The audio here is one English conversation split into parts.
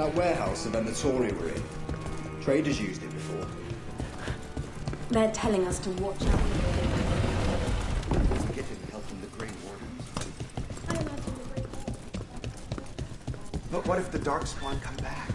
That warehouse and then the Tory were in. Traders used it before. They're telling us to watch out. Get him help from the Grey Wardens. But what if the Darkspawn come back?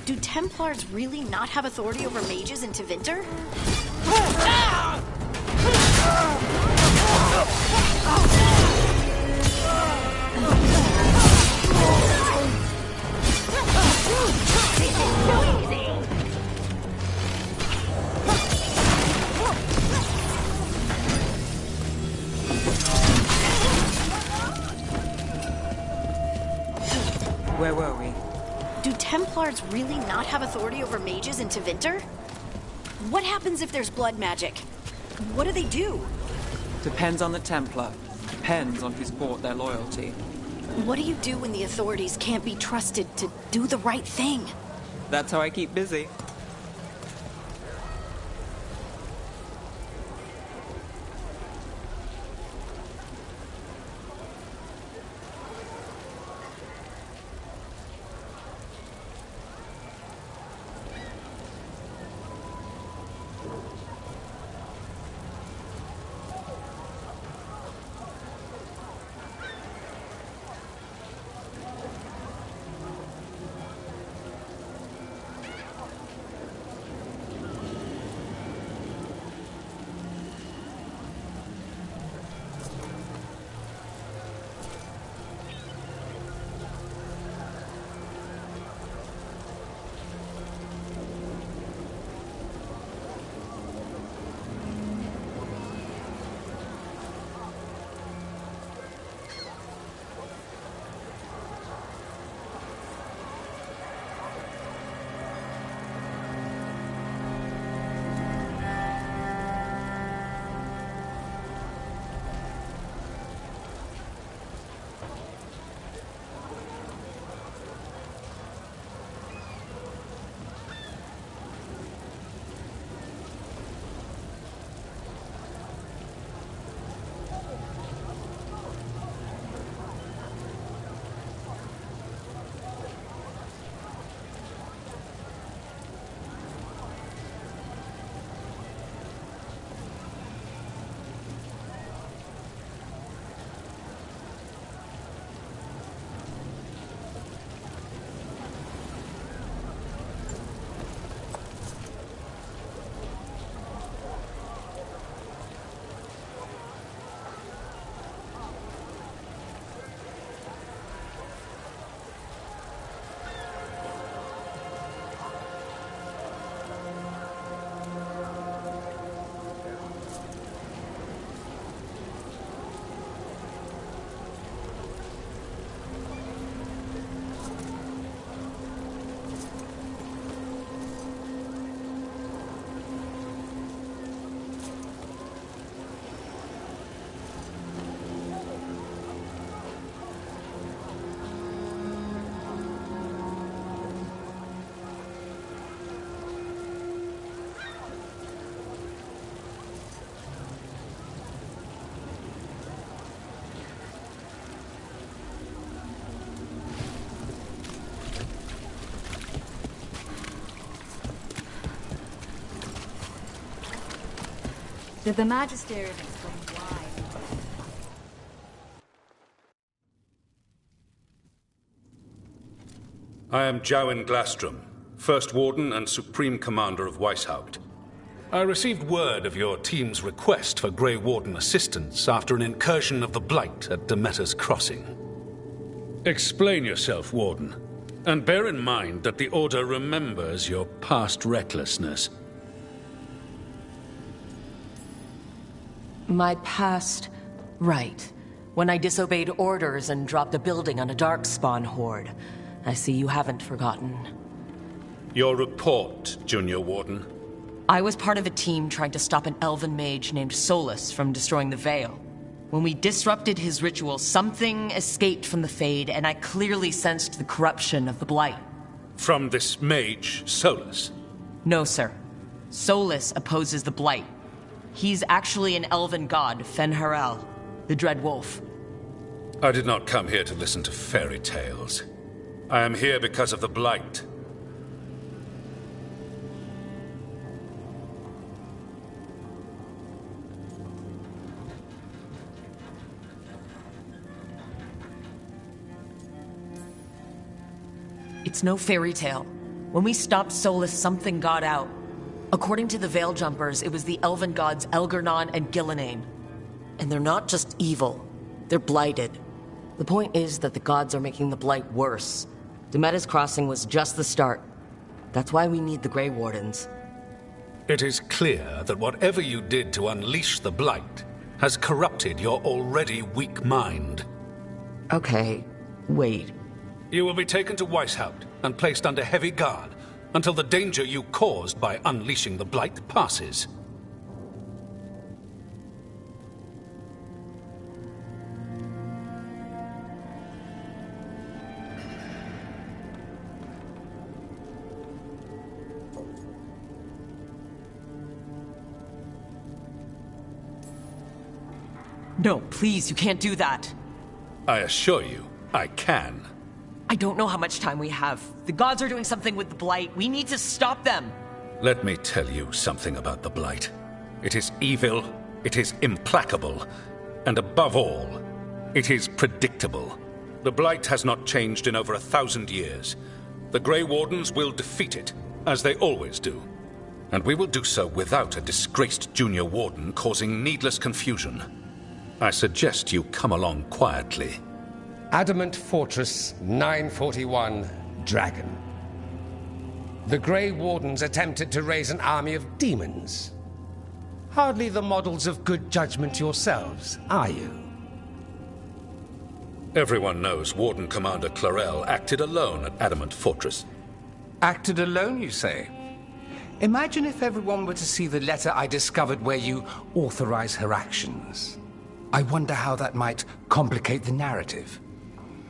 Do Templars really not have authority over mages in Tevinter? Where were we? Do Templars really not have authority over mages in Tevinter? What happens if there's blood magic? What do they do? Depends on the Templar. Depends on who's bought their loyalty. What do you do when the authorities can't be trusted to do the right thing? That's how I keep busy. Did the Magisterium explain why? I am Jowen Glastrom, First Warden and Supreme Commander of Weishaupt. I received word of your team's request for Grey Warden assistance after an incursion of the Blight at Demeter's Crossing. Explain yourself, Warden, and bear in mind that the Order remembers your past recklessness. My past, right. When I disobeyed orders and dropped a building on a darkspawn horde. I see you haven't forgotten. Your report, Junior Warden. I was part of a team trying to stop an elven mage named Solus from destroying the Veil. When we disrupted his ritual, something escaped from the Fade, and I clearly sensed the corruption of the Blight. From this mage, Solus? No, sir. Solus opposes the Blight. He's actually an elven god, Fen'Harel, the Dread Wolf. I did not come here to listen to fairy tales. I am here because of the Blight. It's no fairy tale. When we stopped Solus, something got out. According to the Veil Jumpers, it was the elven gods Elgar'nan and Gillenane. And they're not just evil. They're blighted. The point is that the gods are making the Blight worse. Demeda's Crossing was just the start. That's why we need the Grey Wardens. It is clear that whatever you did to unleash the Blight has corrupted your already weak mind. Okay, wait. You will be taken to Weishaupt and placed under heavy guard until the danger you caused by unleashing the Blight passes. No, please, you can't do that. I assure you, I can. I don't know how much time we have. The gods are doing something with the Blight. We need to stop them. Let me tell you something about the Blight. It is evil, it is implacable, and above all, it is predictable. The Blight has not changed in over 1,000 years. The Grey Wardens will defeat it, as they always do. And we will do so without a disgraced junior warden causing needless confusion. I suggest you come along quietly. Adamant Fortress 941, Dragon. The Grey Wardens attempted to raise an army of demons. Hardly the models of good judgment yourselves, are you? Everyone knows Warden Commander Clarel acted alone at Adamant Fortress. Acted alone, you say? Imagine if everyone were to see the letter I discovered where you authorize her actions. I wonder how that might complicate the narrative.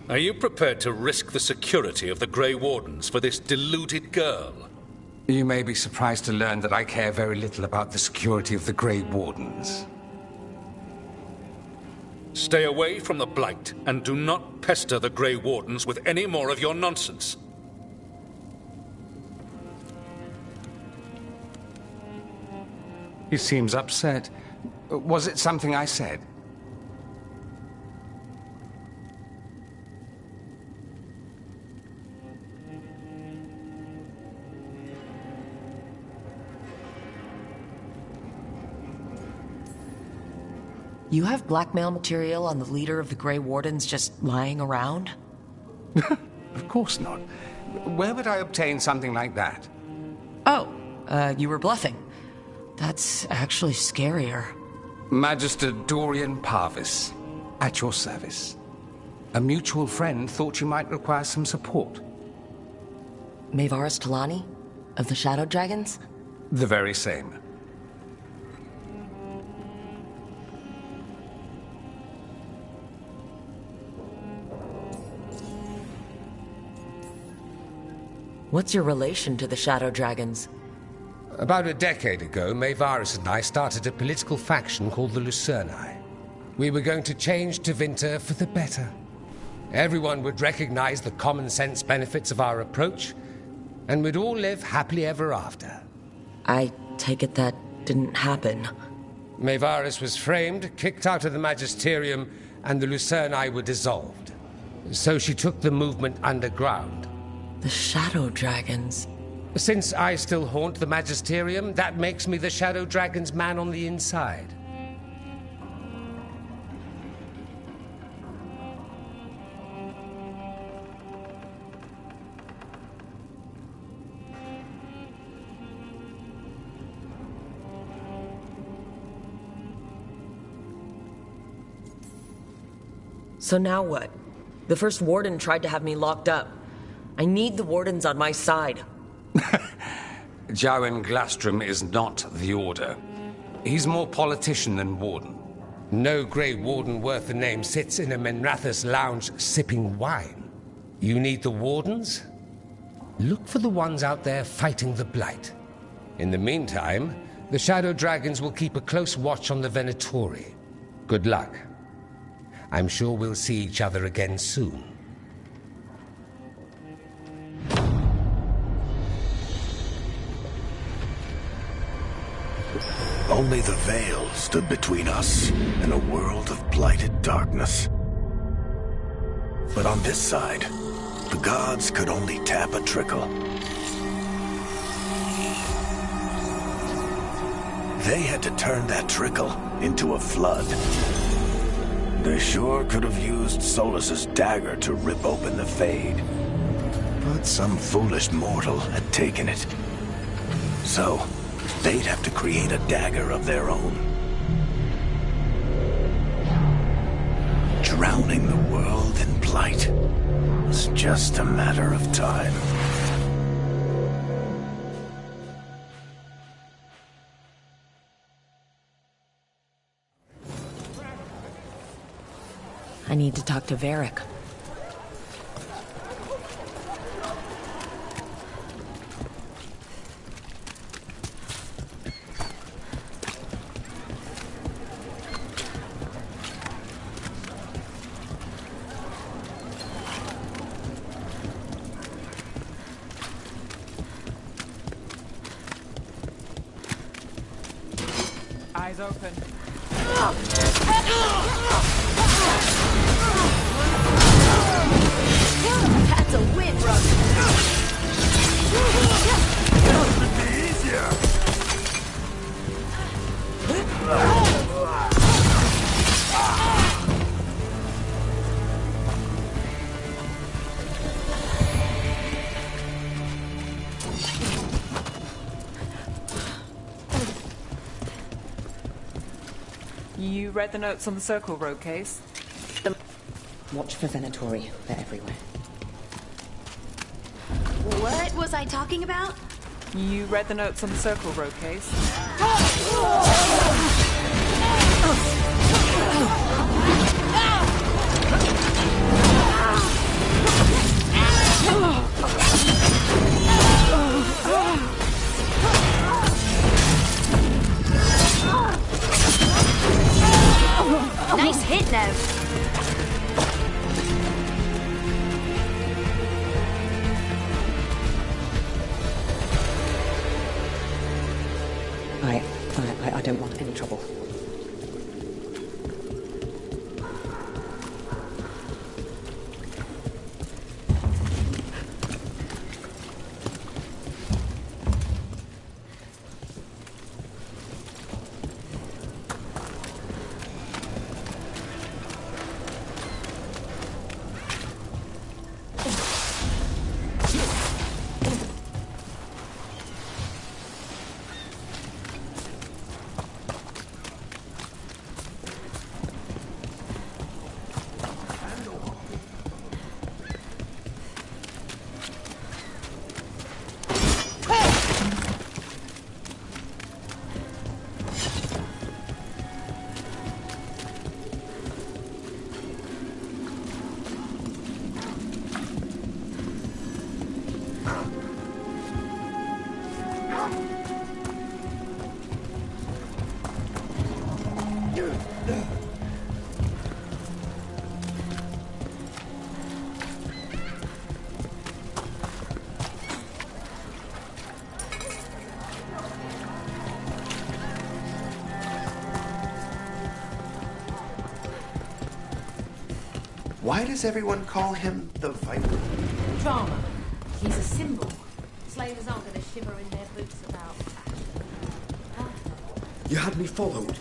Are you prepared to risk the security of the Grey Wardens for this deluded girl? You may be surprised to learn that I care very little about the security of the Grey Wardens. Stay away from the Blight, and do not pester the Grey Wardens with any more of your nonsense. He seems upset. Was it something I said? You have blackmail material on the leader of the Grey Wardens just lying around? Of course not. Where would I obtain something like that? Oh, you were bluffing. That's actually scarier. Magister Dorian Parvis, at your service. A mutual friend thought you might require some support. Maevaris Talani? Of the Shadow Dragons? The very same. What's your relation to the Shadow Dragons? About a decade ago, Maevaris and I started a political faction called the Lucerni. We were going to change Tevinter for the better. Everyone would recognize the common sense benefits of our approach, and we'd all live happily ever after. I take it that didn't happen. Maevaris was framed, kicked out of the Magisterium, and the Lucerni were dissolved. So she took the movement underground. The Shadow Dragons. Since I still haunt the Magisterium, that makes me the Shadow Dragon's man on the inside. So now what? The first warden tried to have me locked up. I need the wardens on my side. Jowen Glastrom is not the Order. He's more politician than warden. No Grey Warden worth the name sits in a Menrathus lounge sipping wine. You need the wardens? Look for the ones out there fighting the Blight. In the meantime, the Shadow Dragons will keep a close watch on the Venatori. Good luck. I'm sure we'll see each other again soon. Only the veil stood between us and a world of blighted darkness. But on this side, the gods could only tap a trickle. They had to turn that trickle into a flood. They sure could have used Solus's dagger to rip open the Fade. But some foolish mortal had taken it. So, they'd have to create a dagger of their own. Drowning the world in blight was just a matter of time. I need to talk to Varric. Eyes open. That's a win, Rook. Easier. You read the notes on the Circle Road case? Watch for Venatori. They're everywhere. What was I talking about? You read the notes on the Circle Road case? Nice hit, Nev. I don't want any trouble. Why does everyone call him the Viper? Drama. He's a symbol. Slavers aren't going to shiver in their boots about fashion. You had me followed.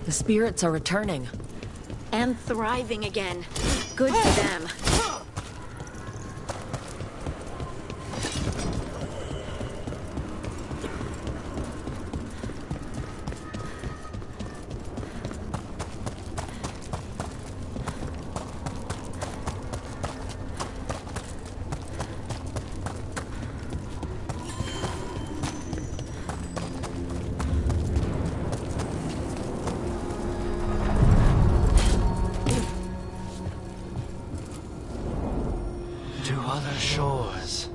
The spirits are returning. And thriving again. Good for them. Shores.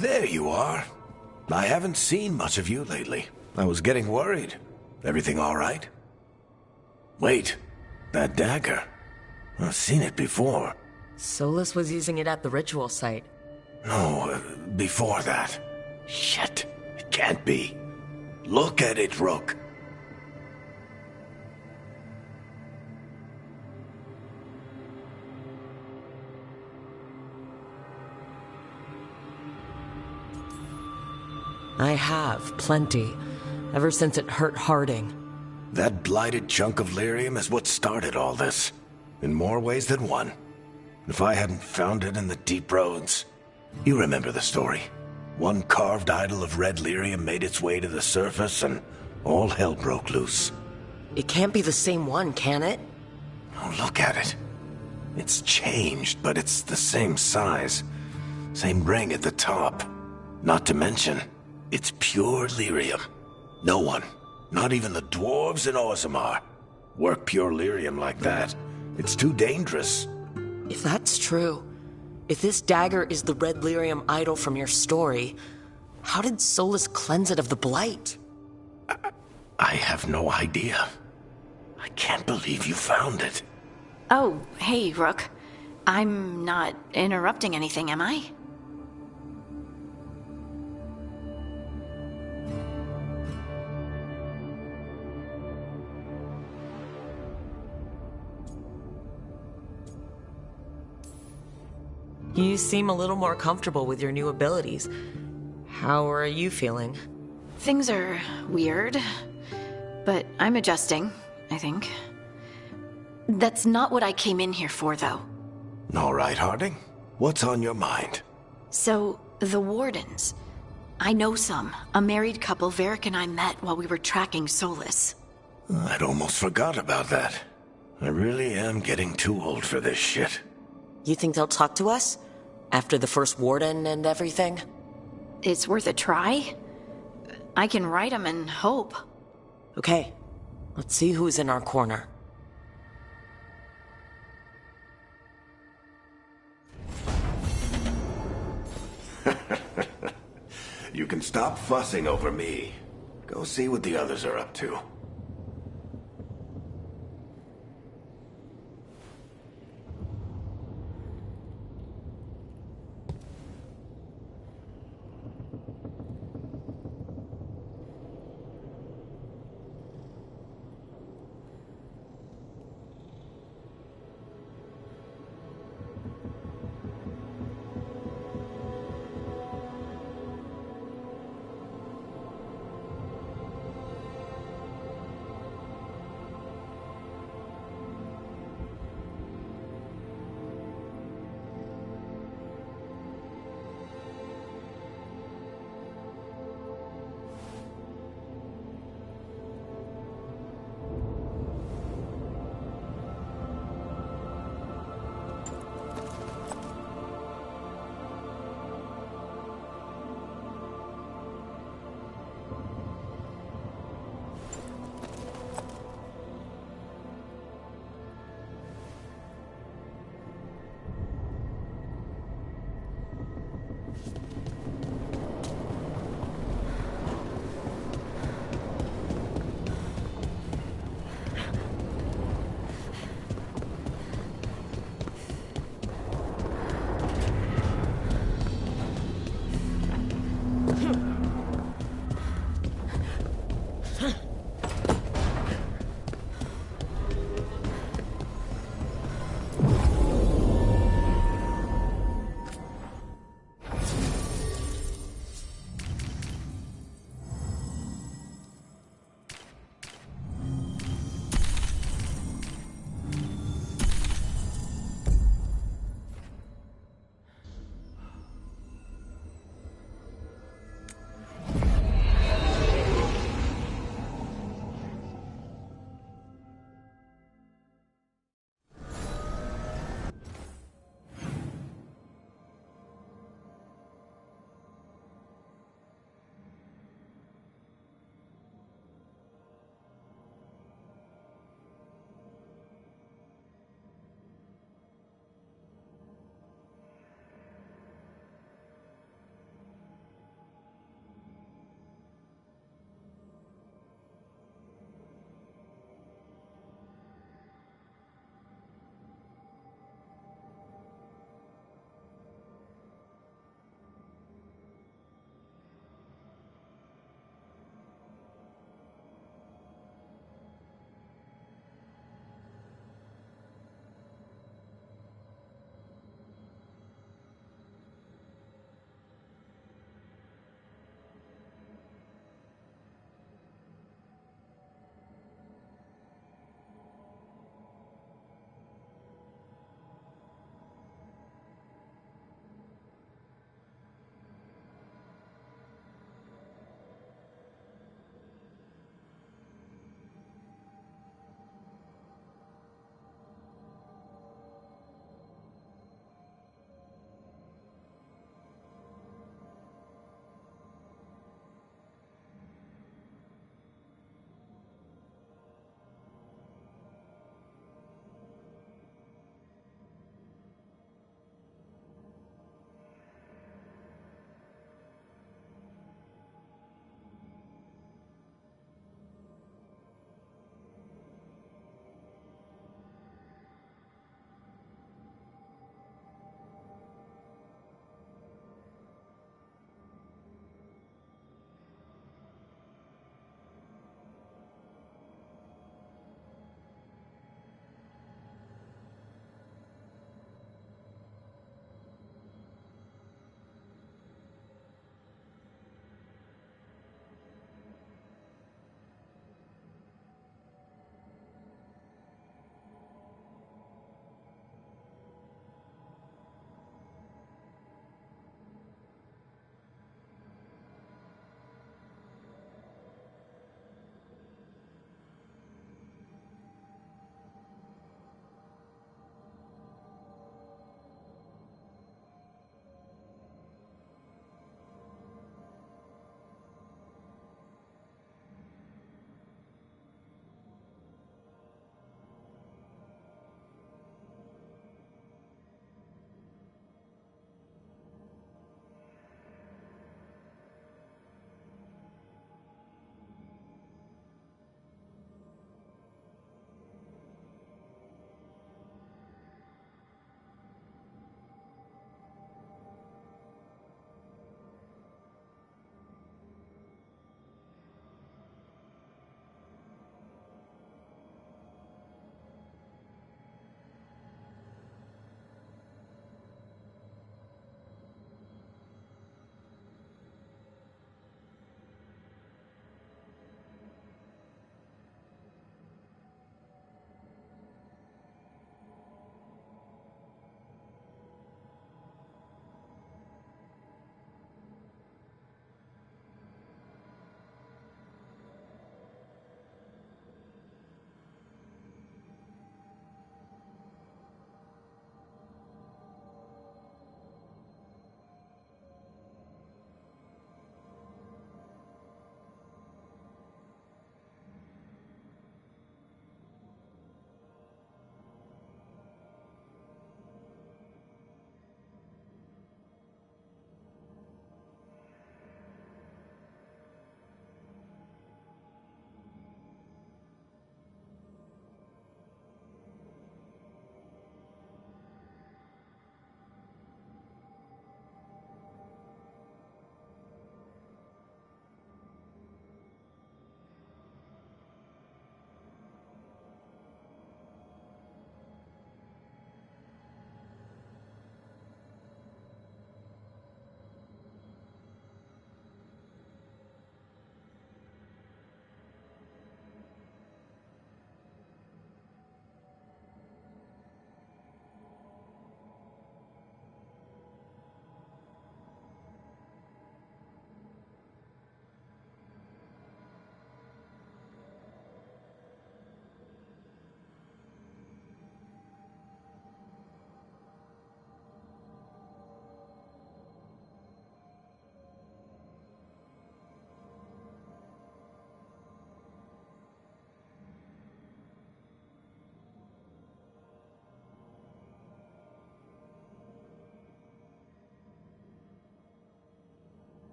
There you are. I haven't seen much of you lately. I was getting worried. Everything all right? Wait, that dagger. I've seen it before. Solus was using it at the ritual site. No, before that. Shit, it can't be. Look at it, Rook. I have, plenty. Ever since it hurt Harding. That blighted chunk of lyrium is what started all this. In more ways than one. If I hadn't found it in the deep roads... You remember the story. One carved idol of red lyrium made its way to the surface and all hell broke loose. It can't be the same one, can it? Oh, look at it. It's changed, but it's the same size. Same ring at the top. Not to mention, it's pure lyrium. No one, not even the dwarves in Orzammar, work pure lyrium like that. It's too dangerous. If that's true, if this dagger is the red lyrium idol from your story, how did Solus cleanse it of the blight? I have no idea. I can't believe you found it. Oh, hey, Rook. I'm not interrupting anything, am I? You seem a little more comfortable with your new abilities. How are you feeling? Things are weird, but I'm adjusting, I think. That's not what I came in here for, though. All right, Harding. What's on your mind? So, the Wardens. I know some. A married couple Varric and I met while we were tracking Solus. I'd almost forgot about that. I really am getting too old for this shit. You think they'll talk to us? After the first Warden and everything? It's worth a try. I can write them and hope. Okay, let's see who's in our corner. You can stop fussing over me. Go see what the others are up to.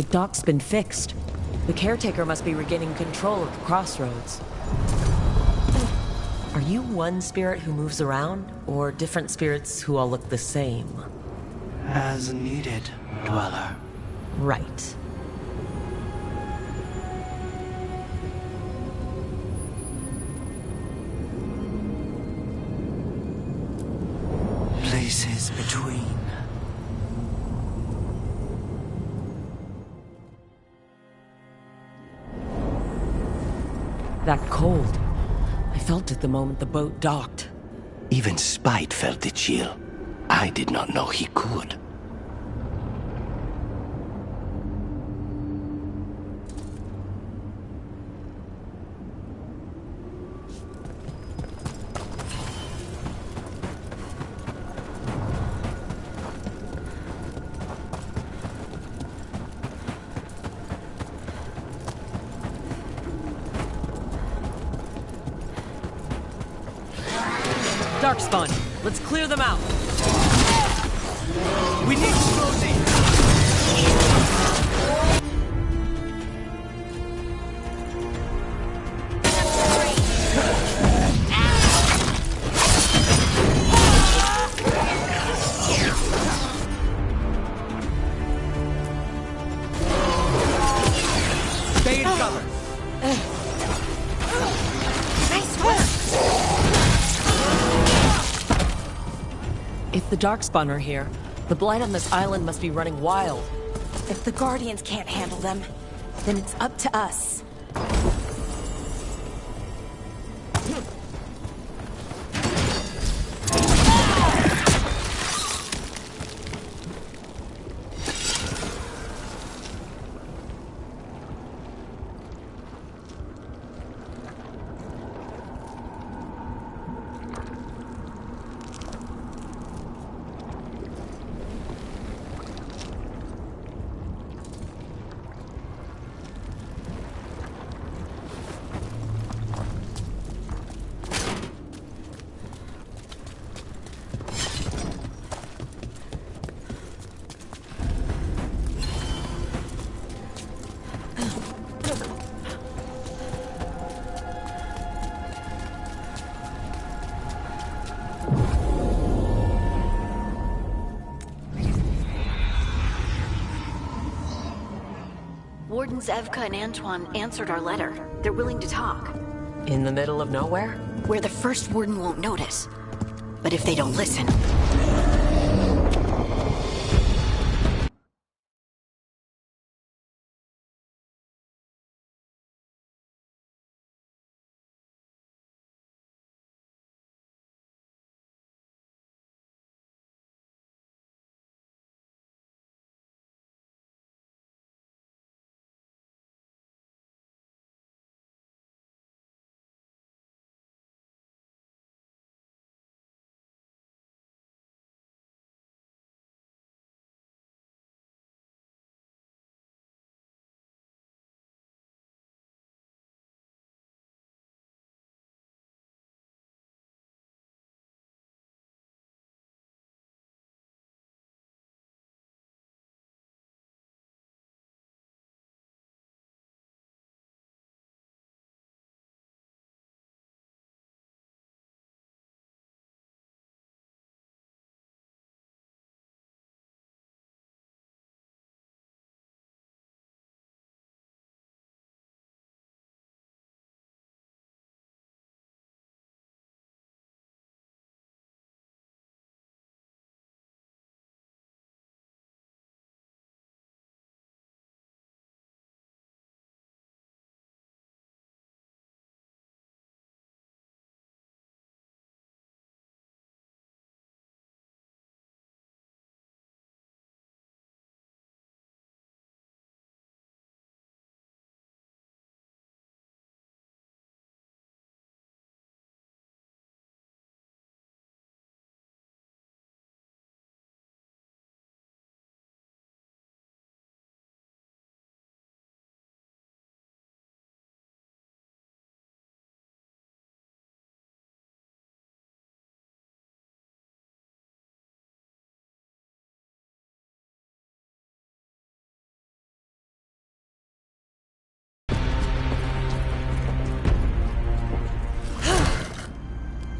The dock's been fixed. The caretaker must be regaining control of the crossroads. Are you one spirit who moves around, or different spirits who all look the same? As needed, Dweller. Right. Places between. That cold. I felt it the moment the boat docked. Even Spite felt the chill. I did not know he could. Darkspawn, let's clear them out. We need explosive! Stay in cover. Nice work! If the Darkspawn are here, the blight on this island must be running wild. If the Guardians can't handle them, then it's up to us. Wardens Evka and Antoine answered our letter. They're willing to talk. In the middle of nowhere? Where the first warden won't notice. But if they don't listen,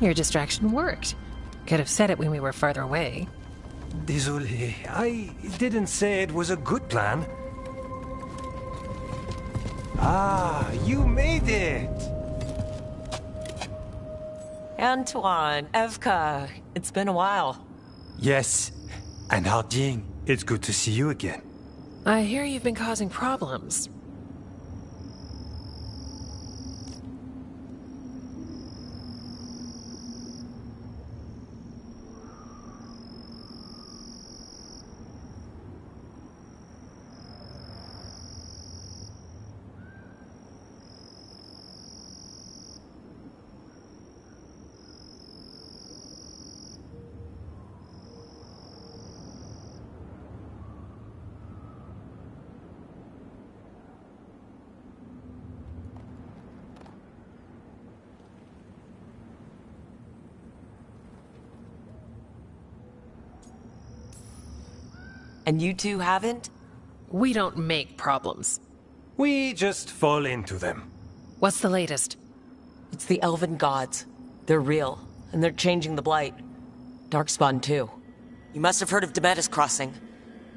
Your distraction worked. Could have said it when we were farther away. Désolé, I didn't say it was a good plan. Ah, you made it! Antoine, Evka, it's been a while. Yes, and Harding, it's good to see you again. I hear you've been causing problems. And you two haven't? We don't make problems. We just fall into them. What's the latest? It's the Elven Gods. They're real, and they're changing the Blight. Darkspawn too. You must have heard of Demetis Crossing.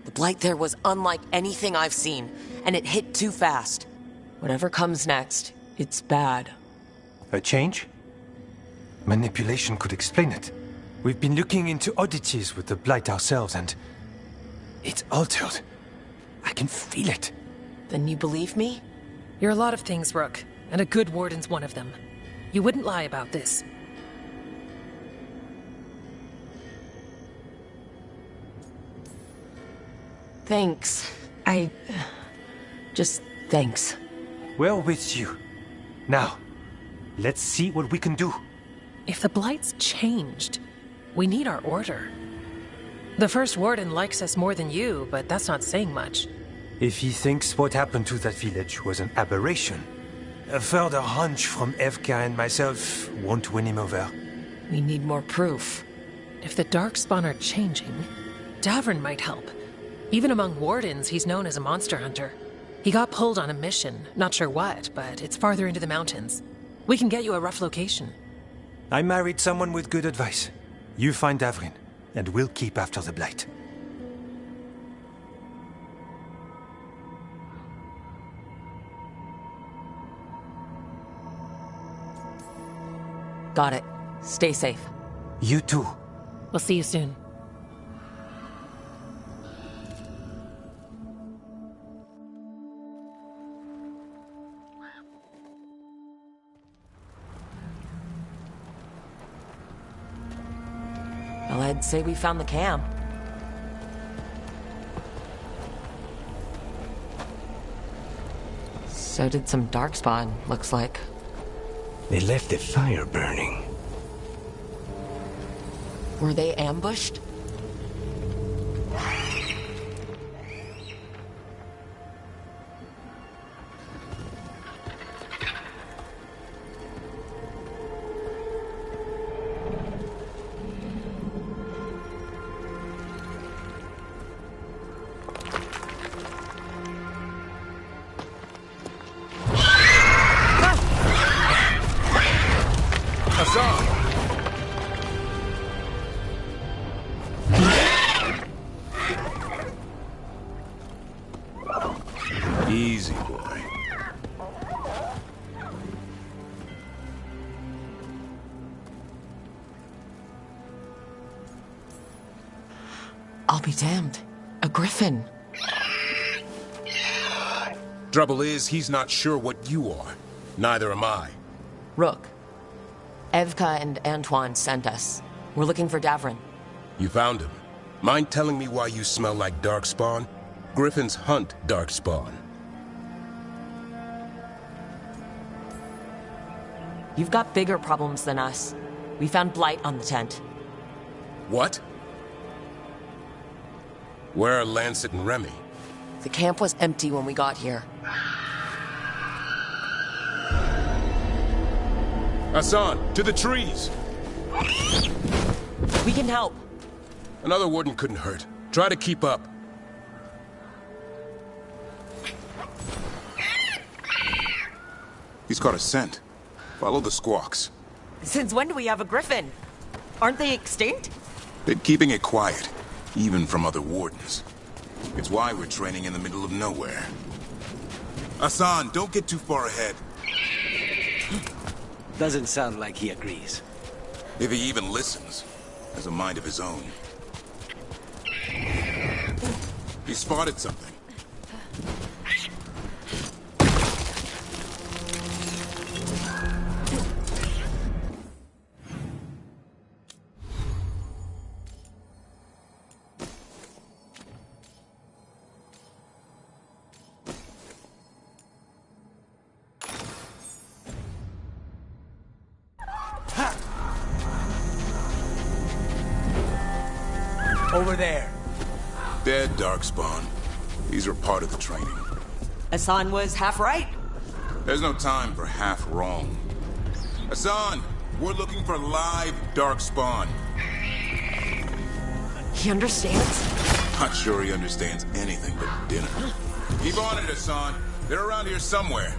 The Blight there was unlike anything I've seen, and it hit too fast. Whatever comes next, it's bad. A change? Manipulation could explain it. We've been looking into oddities with the Blight ourselves, and it's altered. I can feel it. Then you believe me? You're a lot of things, Rook, and a good warden's one of them. You wouldn't lie about this. Thanks. Just thanks. We're with you. Now, let's see what we can do. If the Blight's changed, we need our order. The first warden likes us more than you, but that's not saying much. If he thinks what happened to that village was an aberration, a further hunch from Evka and myself won't win him over. We need more proof. If the Darkspawn are changing, Davrin might help. Even among wardens, he's known as a monster hunter. He got pulled on a mission, not sure what, but it's farther into the mountains. We can get you a rough location. I married someone with good advice. You find Davrin, and we'll keep after the Blight. Got it. Stay safe. You too. We'll see you soon. Well, I'd say we found the camp. So did some Darkspawn, looks like. They left the fire burning. Were they ambushed? Easy, boy. I'll be damned. A griffin. Trouble is, he's not sure what you are. Neither am I. Rook. Evka and Antoine sent us. We're looking for Davrin. You found him. Mind telling me why you smell like Darkspawn? Griffins hunt Darkspawn. You've got bigger problems than us. We found Blight on the tent. What? Where are Lancet and Remy? The camp was empty when we got here. Hassan, to the trees! We can help. Another warden couldn't hurt. Try to keep up. He's got a scent. Follow the squawks. Since when do we have a griffin? Aren't they extinct? Been keeping it quiet, even from other wardens. It's why we're training in the middle of nowhere. Hassan, don't get too far ahead. Doesn't sound like he agrees. If he even listens, has a mind of his own. He spotted something. Over there. Dead, Darkspawn. These are part of the training. Hassan was half right. There's no time for half wrong. Hassan, we're looking for live Darkspawn. He understands? Not sure he understands anything but dinner. Keep on it, Hassan. They're around here somewhere.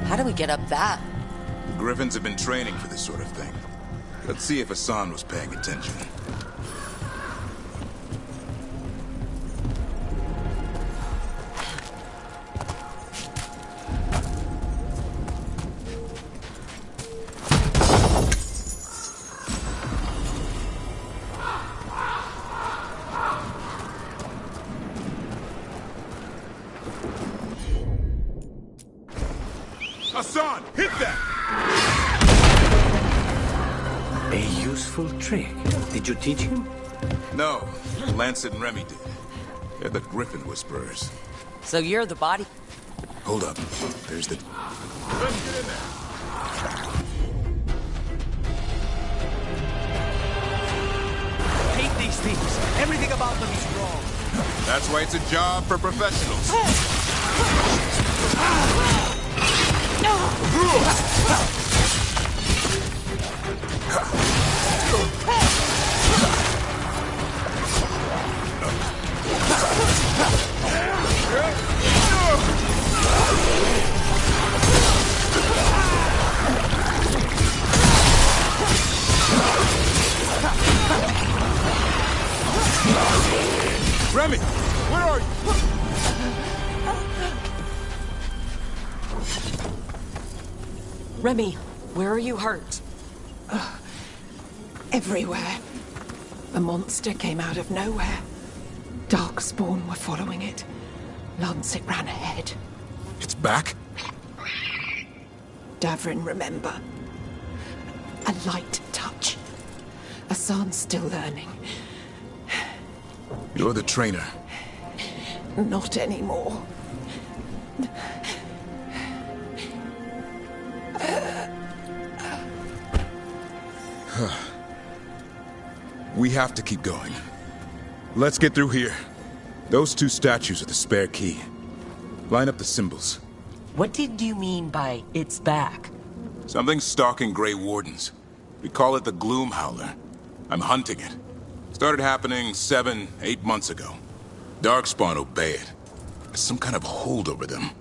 How do we get up that? The Griffins have been training for this sort of thing. Let's see if Hassan was paying attention. Hassan, hit that! A useful trick. Did you teach him? No, Lancet and Remy did. They're the Griffin Whisperers. So you're the body... Hold up. There's the... Let's get in there! Hate these things. Everything about them is wrong. That's why it's a job for professionals. Remy, where are you? Remy, where are you hurt? Everywhere. The monster came out of nowhere. Darkspawn were following it. Lancet ran ahead. It's back? Davrin, remember. A light touch. Hassan's still learning. You're the trainer. Not anymore. We have to keep going. Let's get through here. Those two statues are the spare key. Line up the symbols. What did you mean by it's back? Something's stalking Grey Wardens. We call it the Gloom Howler. I'm hunting it. Started happening 7, 8 months ago. Darkspawn obey it. There's some kind of hold over them.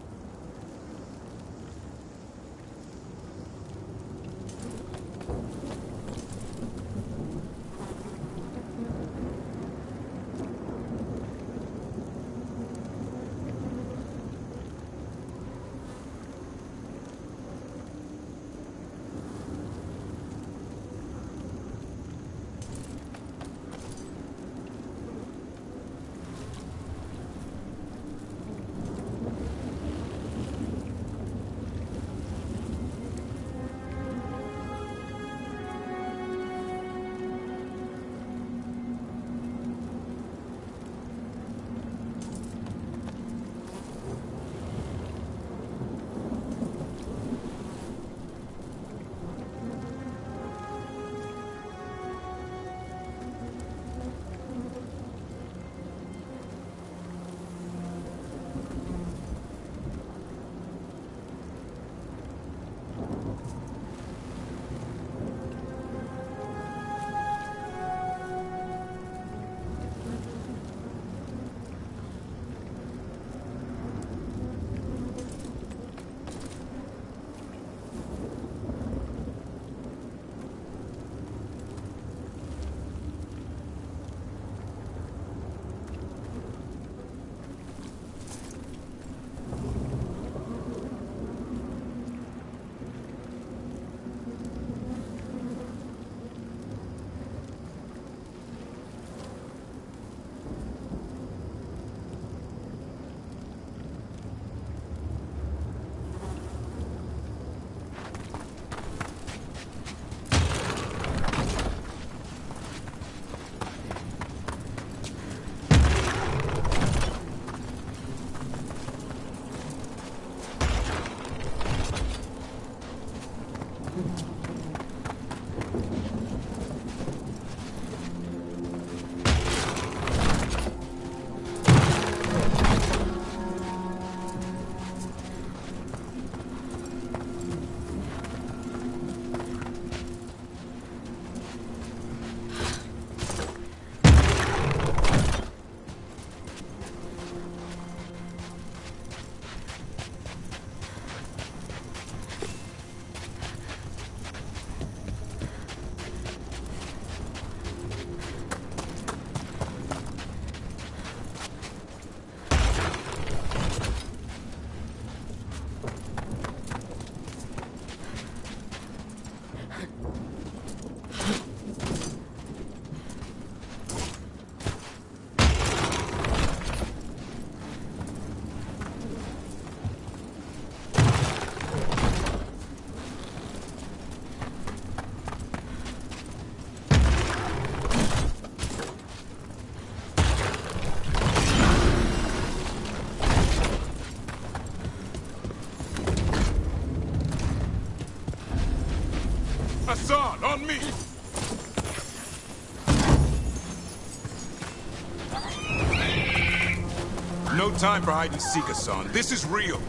No time for hide and seek, Hassan. This is real.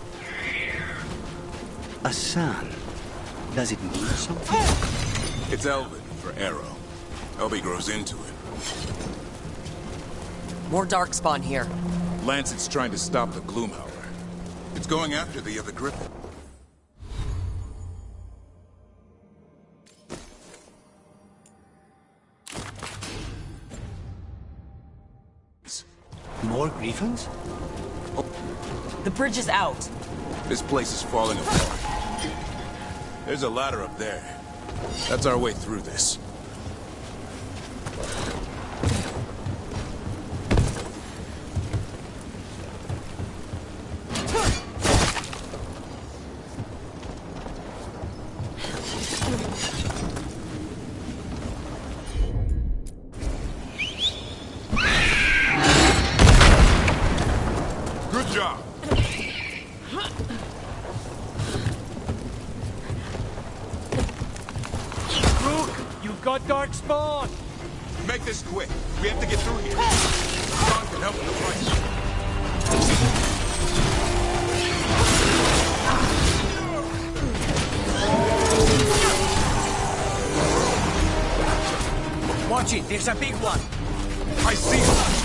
Hassan? Does it mean something? It's Elven for arrow. Elby grows into it. More darkspawn here. Lancet's trying to stop the Gloomhowler. It's going after the other Griffin. More griffins? The bridge is out. This place is falling apart. There's a ladder up there. That's our way through this. Good job. You've got darkspawn! Make this quick. We have to get through here. John can help in the fight. Watch it, there's a big one! I see it!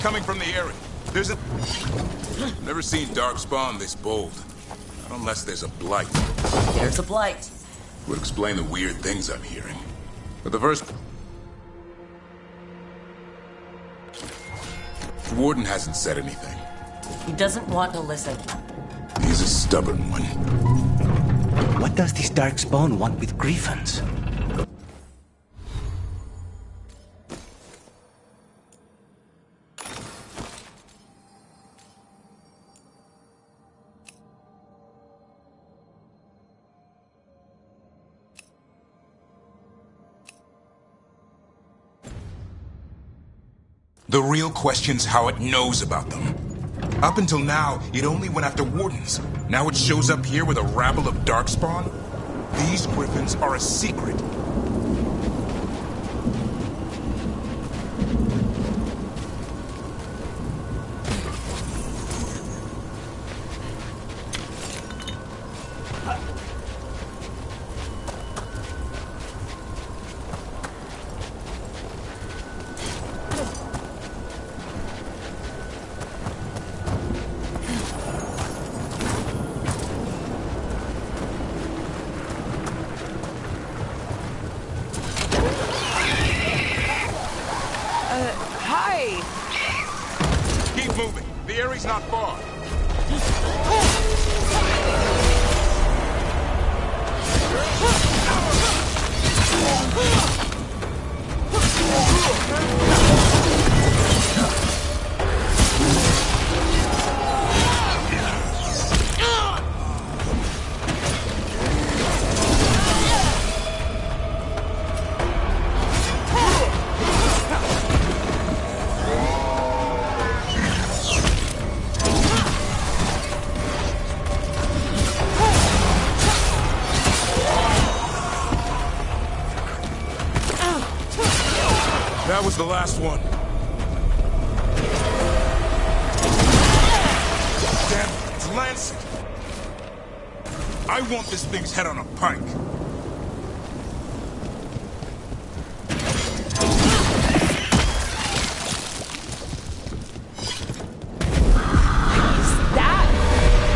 Coming from the area. There's a... Never seen darkspawn this bold. Not unless there's a blight. There's a blight. Would explain the weird things I'm hearing. But the first... Warden hasn't said anything. He doesn't want to listen. He's a stubborn one. What does this darkspawn want with griffins? The real question's how it knows about them. Up until now, it only went after wardens. Now it shows up here with a rabble of darkspawn? These griffins are a secret. Keep moving. The area's not far. That was the last one. Damn it, it's Lancet. I want this thing's head on a pike.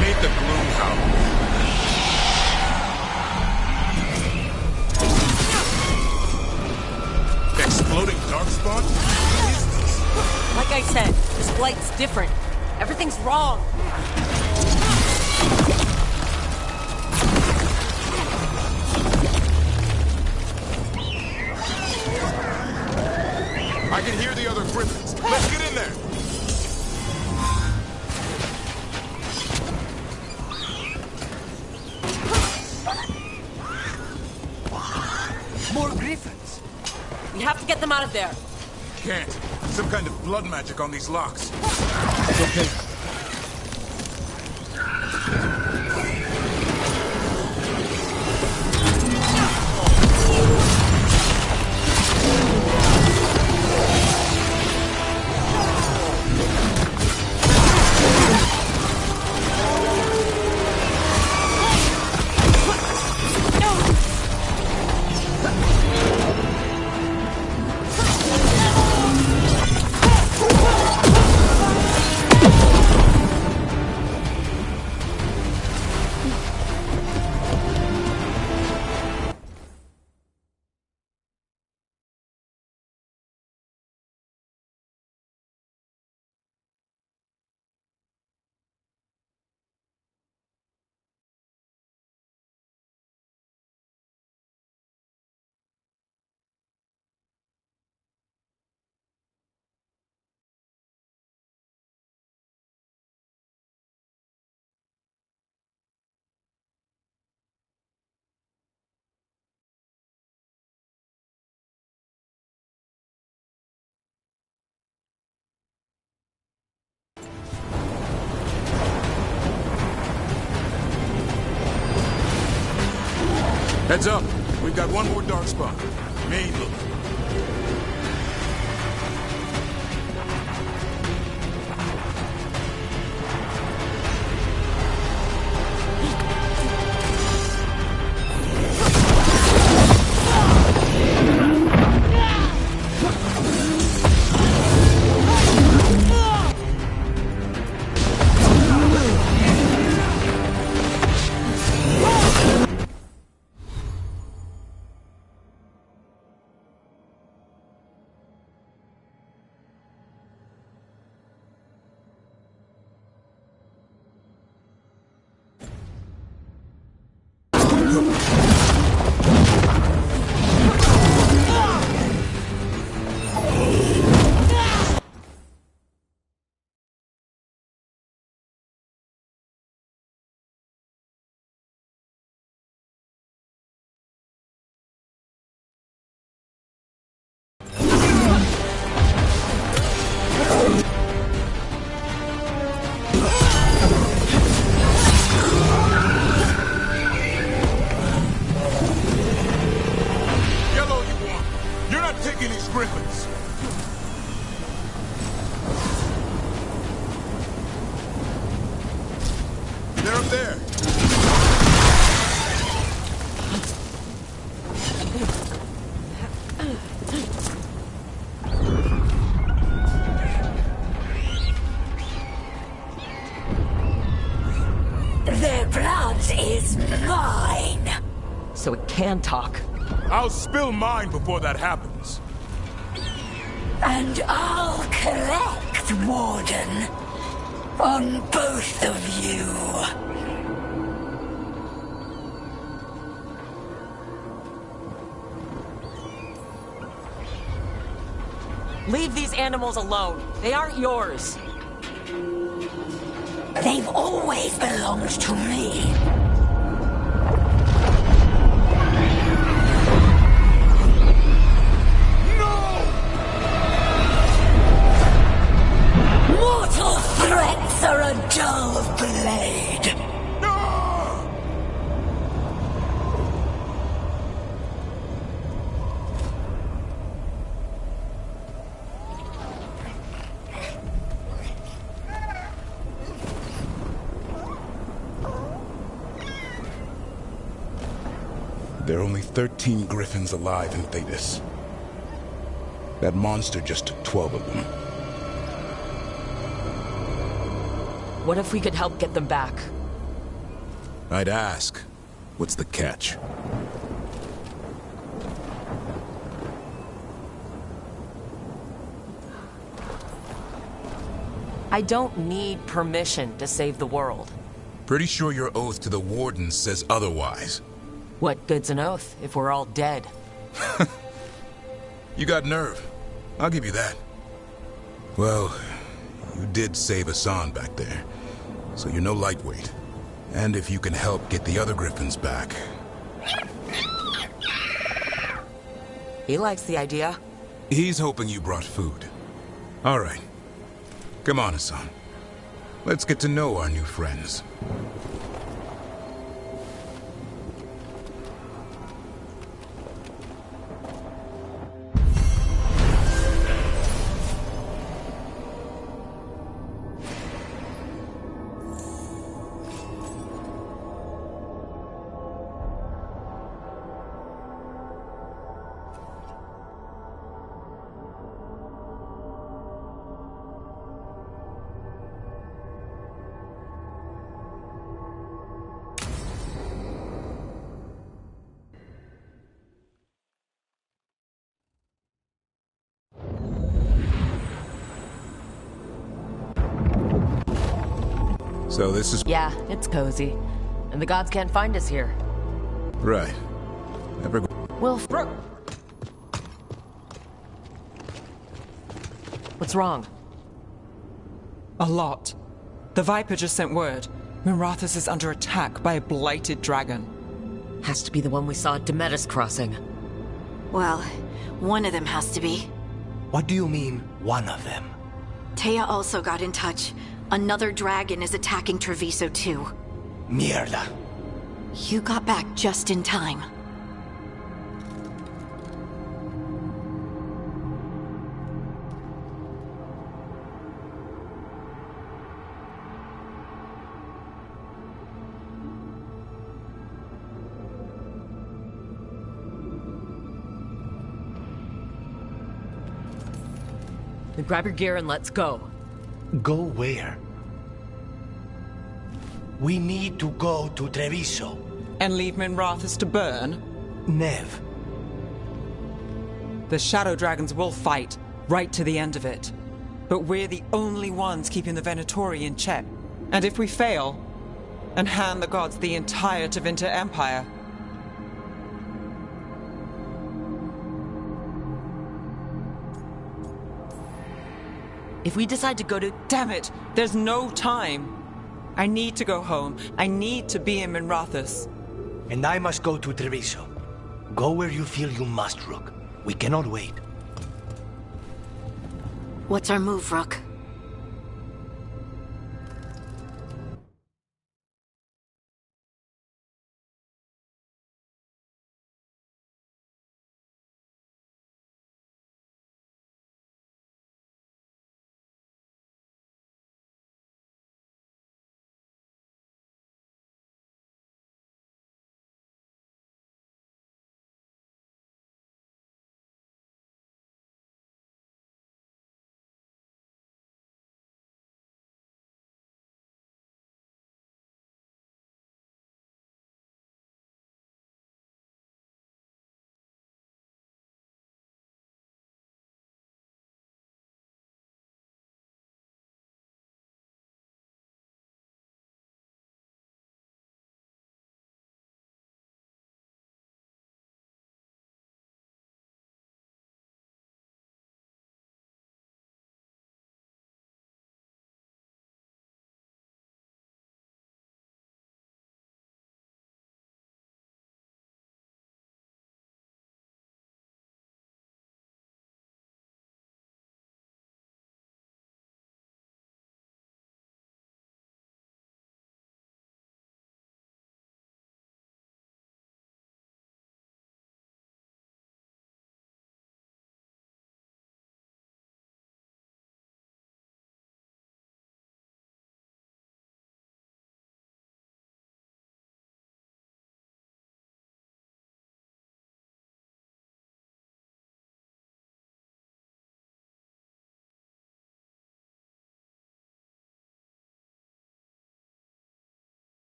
Meet the Gloomhowler. Exploding darkspawn? What is this? Like I said, this blight's different. Everything's wrong. I can hear the other griffins. Let's get in there. More griffins. We have to get them out of there. Can't. Some kind of blood magic on these locks. Okay. Heads up. We've got one more dark spot. Main loop. Their blood is mine. So it can talk. I'll spill mine before that happens. And I'll collect, Warden. On both of you. Leave these animals alone. They aren't yours. They've always belonged to me. Mortal threats are a dull blade. There are only 13 griffins alive in Thetis. That monster just took 12 of them. What if we could help get them back? I'd ask, what's the catch? I don't need permission to save the world. Pretty sure your oath to the Warden says otherwise. What good's an oath if we're all dead? You got nerve. I'll give you that. Well, you did save Hassan back there, so you're no lightweight. And if you can help get the other griffins back... He likes the idea. He's hoping you brought food. All right. Come on, Hassan. Let's get to know our new friends. So this is... Yeah, it's cozy. And the gods can't find us here. Right. Well, what's wrong? A lot. The Viper just sent word. Mirathus is under attack by a blighted dragon. Has to be the one we saw at Demetus Crossing. Well, one of them has to be. What do you mean, one of them? Taya also got in touch. Another dragon is attacking Treviso too. Mierda. You got back just in time. Then grab your gear and let's go. Go where? We need to go to Treviso. And leave Minrathus to burn? Nev. The Shadow Dragons will fight, right to the end of it. But we're the only ones keeping the Venatori in check. And if we fail, and hand the gods the entire Tevinter Empire... If we decide to go to... Damn it! There's no time! I need to go home. I need to be in Minrathus. And I must go to Treviso. Go where you feel you must, Rook. We cannot wait. What's our move, Rook?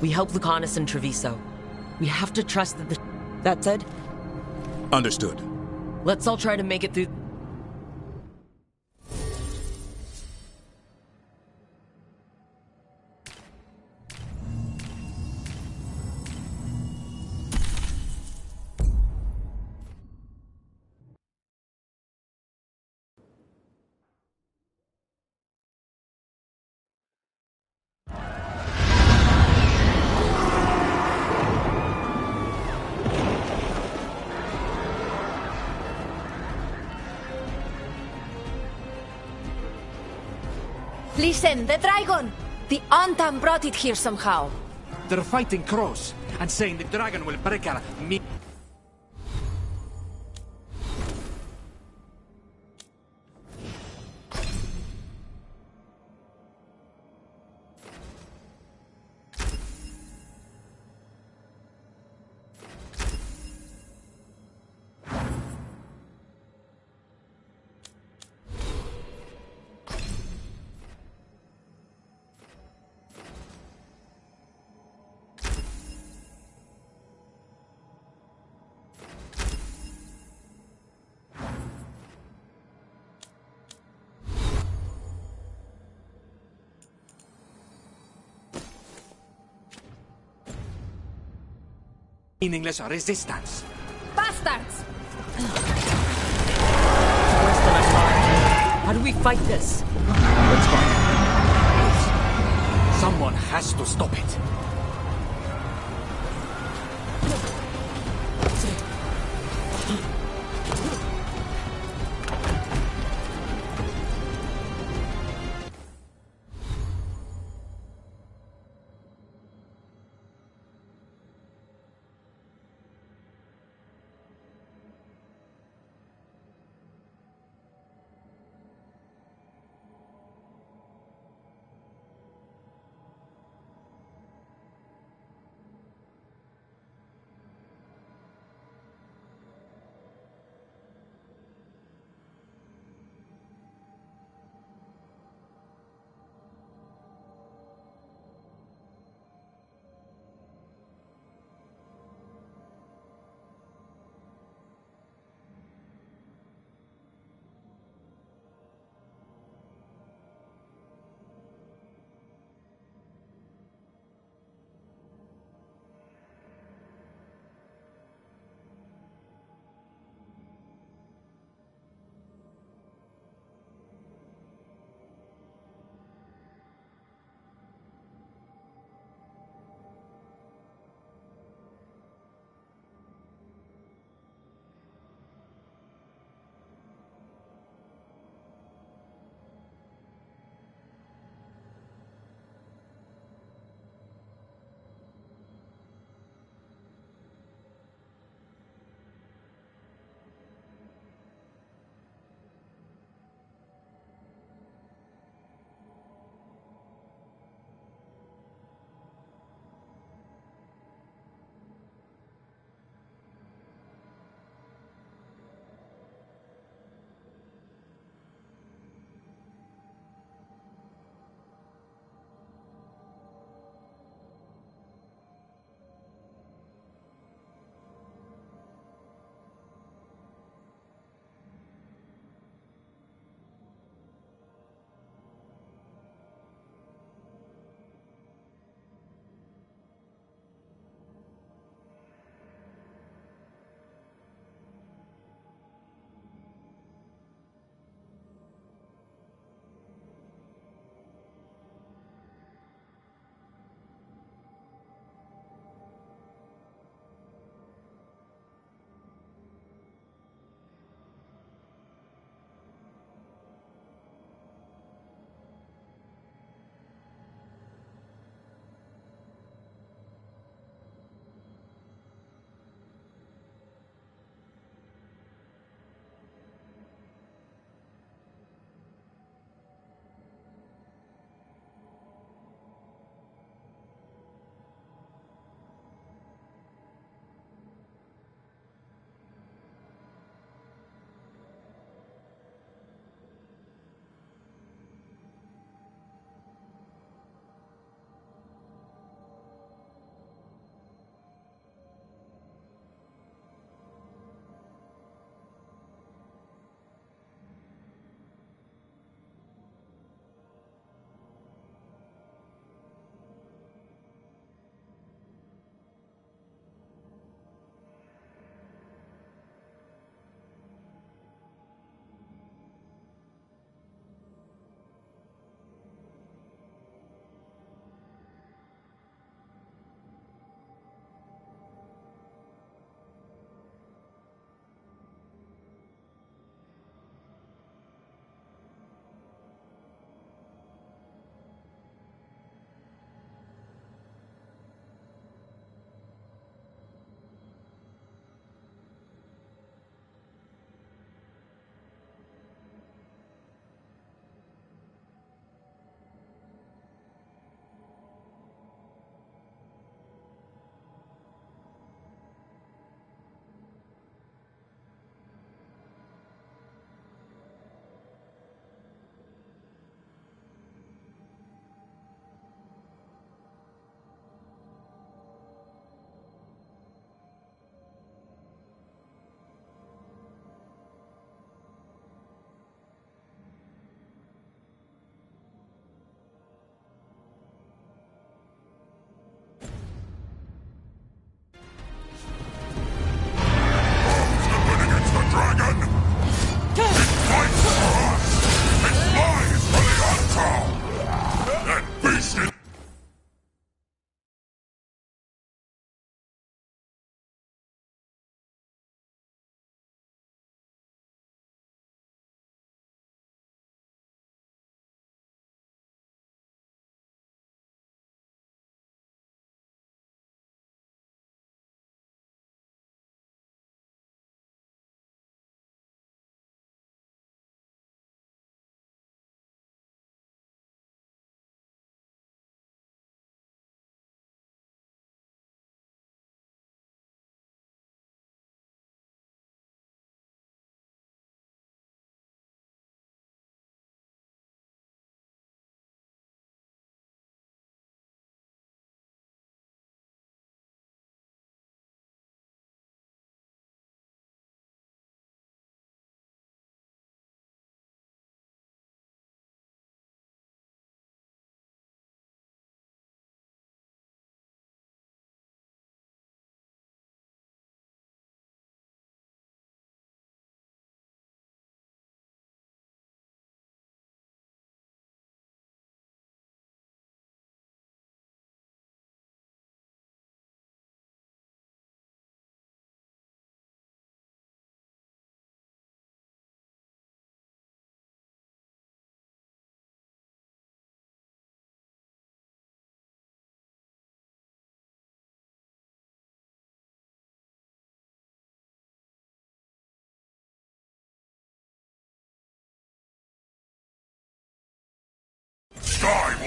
We help Lucanus and Treviso. We have to trust that That said... Understood. Let's all try to make it through... Listen, the dragon! The Antam brought it here somehow. They're fighting crows and saying the dragon will break our me. Meaningless resistance. Bastards! How do we fight this? Let's go. Someone has to stop it.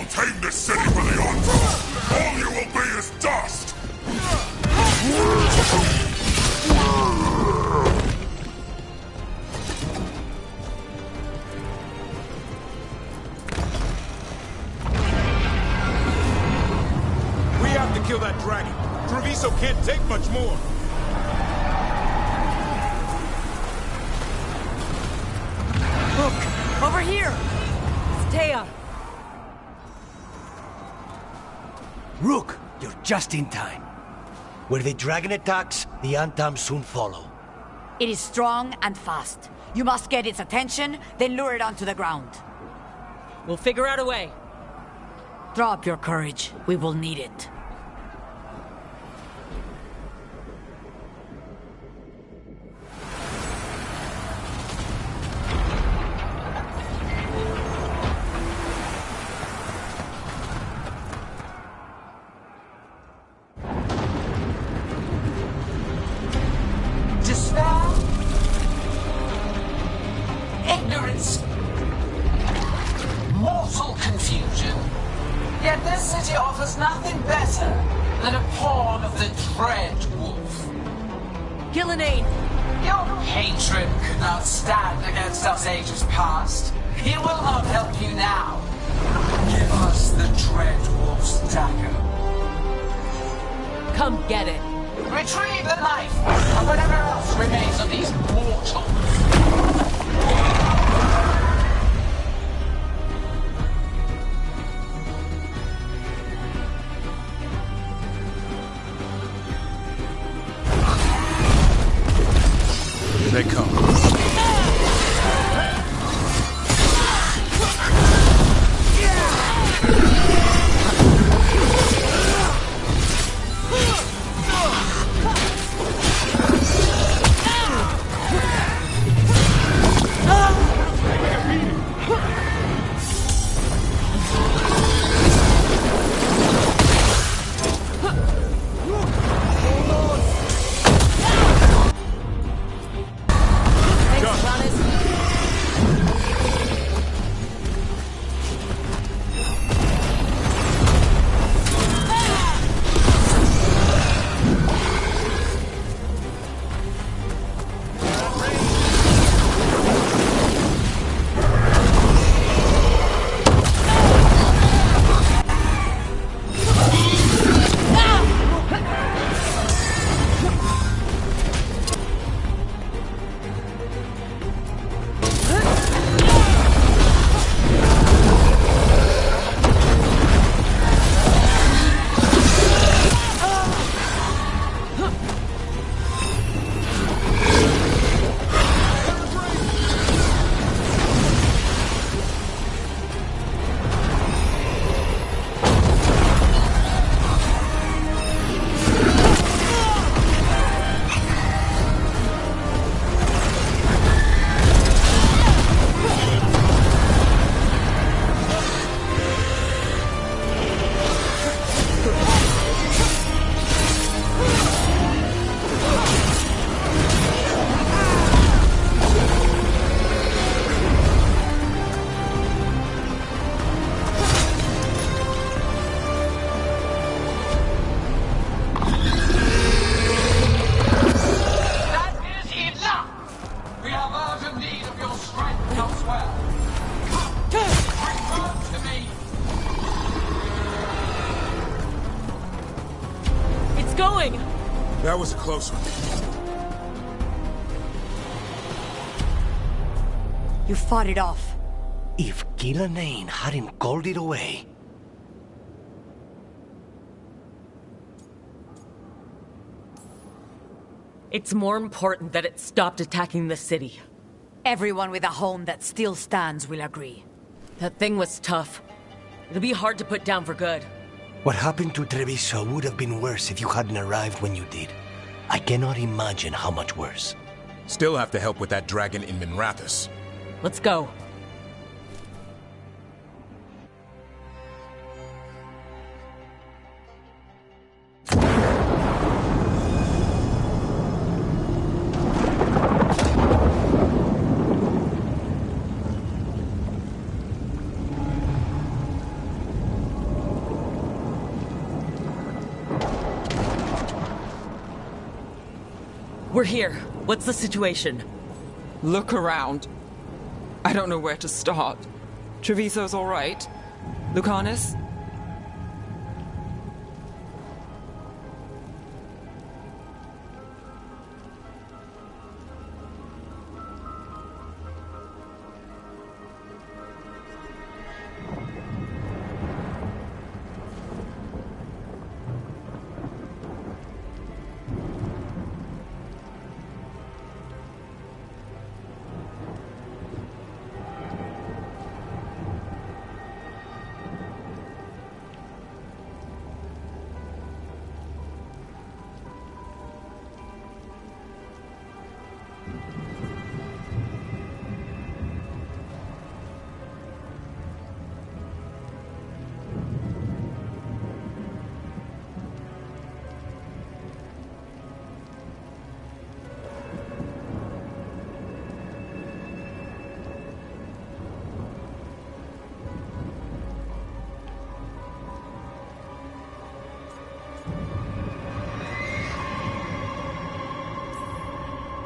won't tame this city for the Altar! All you will be is dust! We have to kill that dragon. Treviso can't take much more. Look! Over here! Stea! Rook, you're just in time. Where the dragon attacks, the Antam soon follow. It is strong and fast. You must get its attention, then lure it onto the ground. We'll figure out a way. Drop your courage. We will need it. Despair, ignorance, mortal confusion. Yet this city offers nothing better than a pawn of the Dread Wolf. Gillenane! Your hatred could not stand against us ages past. It will not help you now. Give us the Dread Wolf's dagger. Come get it. Retrieve the knife, and whatever else remains of these mortals. Here they come. That was a close one. You fought it off. If Gillenane hadn't called it away... It's more important that it stopped attacking the city. Everyone with a home that still stands will agree. That thing was tough. It'll be hard to put down for good. What happened to Treviso would have been worse if you hadn't arrived when you did. I cannot imagine how much worse. Still have to help with that dragon in Minrathous. Let's go. We're here. What's the situation? Look around. I don't know where to start. Treviso's all right. Lucanus?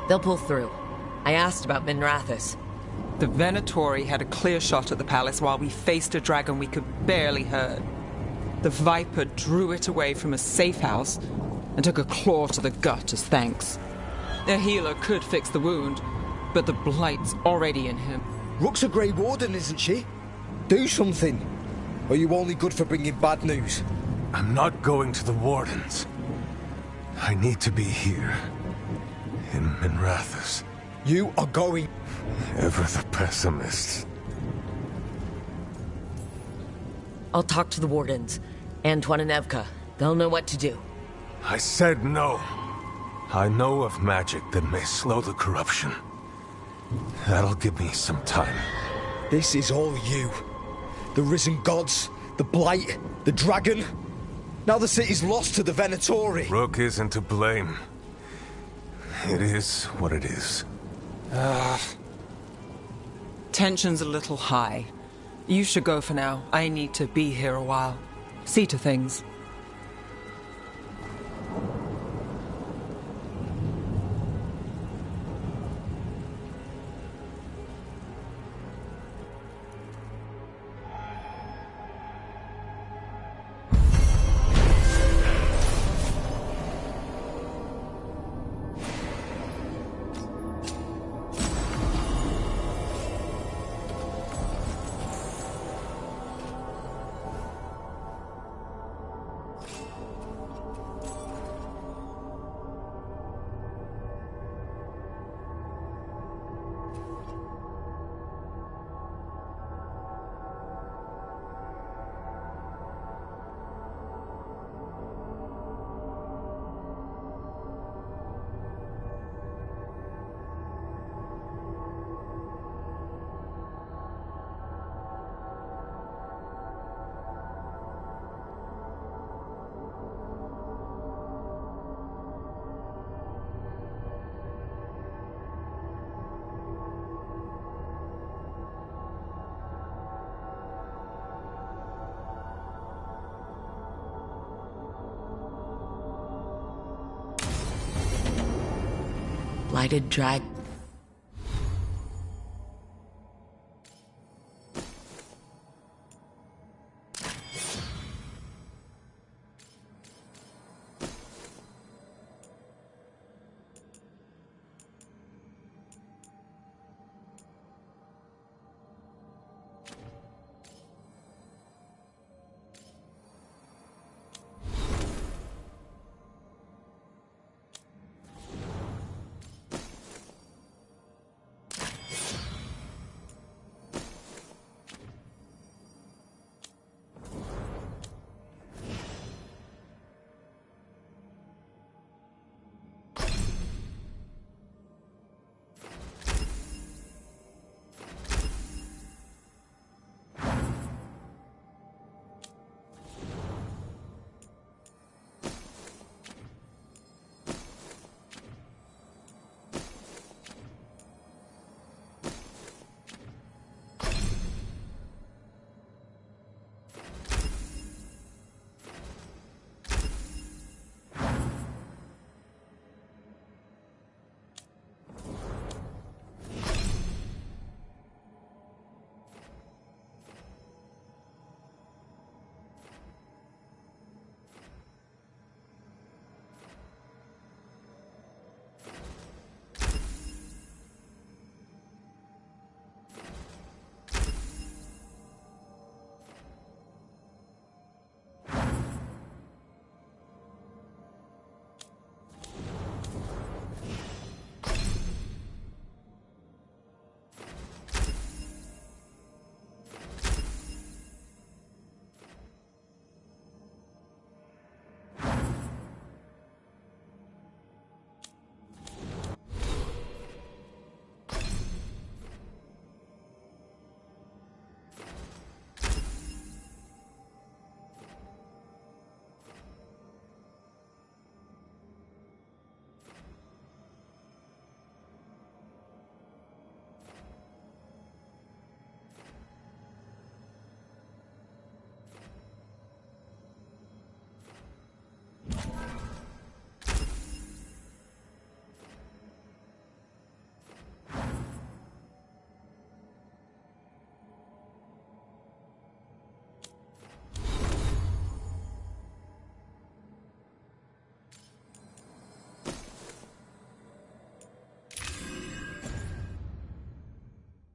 They'll pull through. I asked about Minrathous. The Venatori had a clear shot at the palace while we faced a dragon we could barely hurt. The Viper drew it away from a safe house and took a claw to the gut as thanks. Their healer could fix the wound, but the Blight's already in him. Rook's a Grey Warden, isn't she? Do something. Or are you only good for bringing bad news? I'm not going to the Wardens. I need to be here. In Minrathous. You are going. Ever the pessimist. I'll talk to the Wardens. Antoine and Evka. They'll know what to do. I said no. I know of magic that may slow the corruption. That'll give me some time. This is all you. The risen gods, the Blight, the dragon. Now the city's lost to the Venatori. Rook isn't to blame. It is what it is. Tension's a little high. You should go for now. I need to be here a while. See to things. Blighted drag.